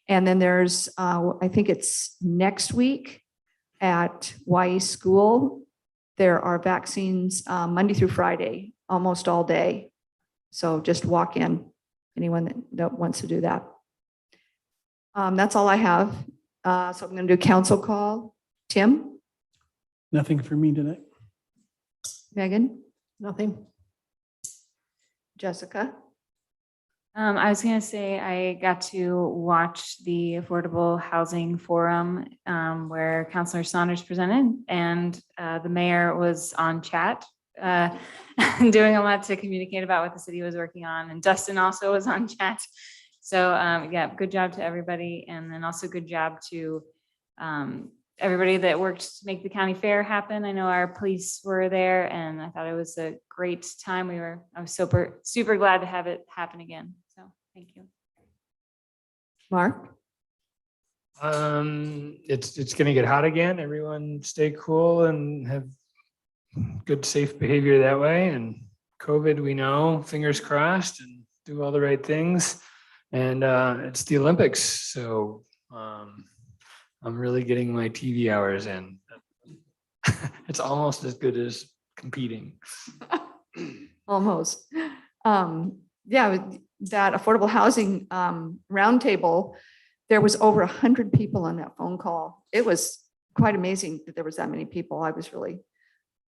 And then there's, I think it's next week at YE School, there are vaccines Monday through Friday, almost all day. So just walk in, anyone that wants to do that. That's all I have. So I'm going to do council call. Tim? Nothing for me tonight. Megan? Nothing. Jessica? I was gonna say I got to watch the Affordable Housing Forum where Councillor Saunders presented, and the mayor was on chat, doing a lot to communicate about what the city was working on, and Dustin also was on chat. So yeah, good job to everybody, and then also good job to everybody that worked to make the county fair happen. I know our police were there, and I thought it was a great time. I was super glad to have it happen again. So thank you. Mark? It's gonna get hot again. Everyone stay cool and have good, safe behavior that way. And COVID, we know, fingers crossed, and do all the right things. And it's the Olympics, so I'm really getting my TV hours in. It's almost as good as competing. Almost. Yeah, that affordable housing roundtable, there was over 100 people on that phone call. It was quite amazing that there was that many people. I was really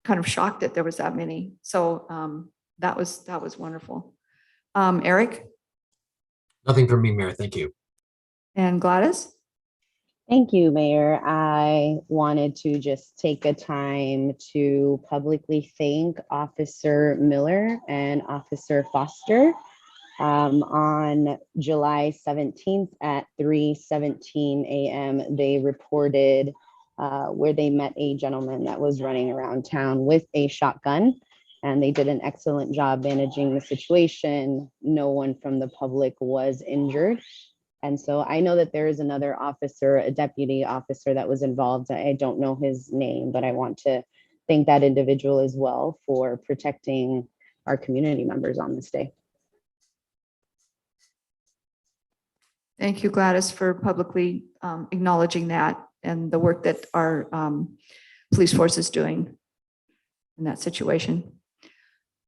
kind of shocked that there was that many. So that was wonderful. Eric? Nothing from me, Mayor. Thank you. And Gladys? Thank you, Mayor. I wanted to just take a time to publicly thank Officer Miller and Officer Foster. On July 17th at 3:17 a.m., they reported where they met a gentleman that was running around town with a shotgun, and they did an excellent job managing the situation. No one from the public was injured. And so I know that there is another officer, a deputy officer that was involved. I don't know his name, but I want to thank that individual as well for protecting our community members on this day. Thank you, Gladys, for publicly acknowledging that and the work that our police force is doing in that situation.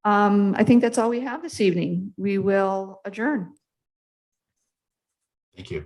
I think that's all we have this evening. We will adjourn. Thank you.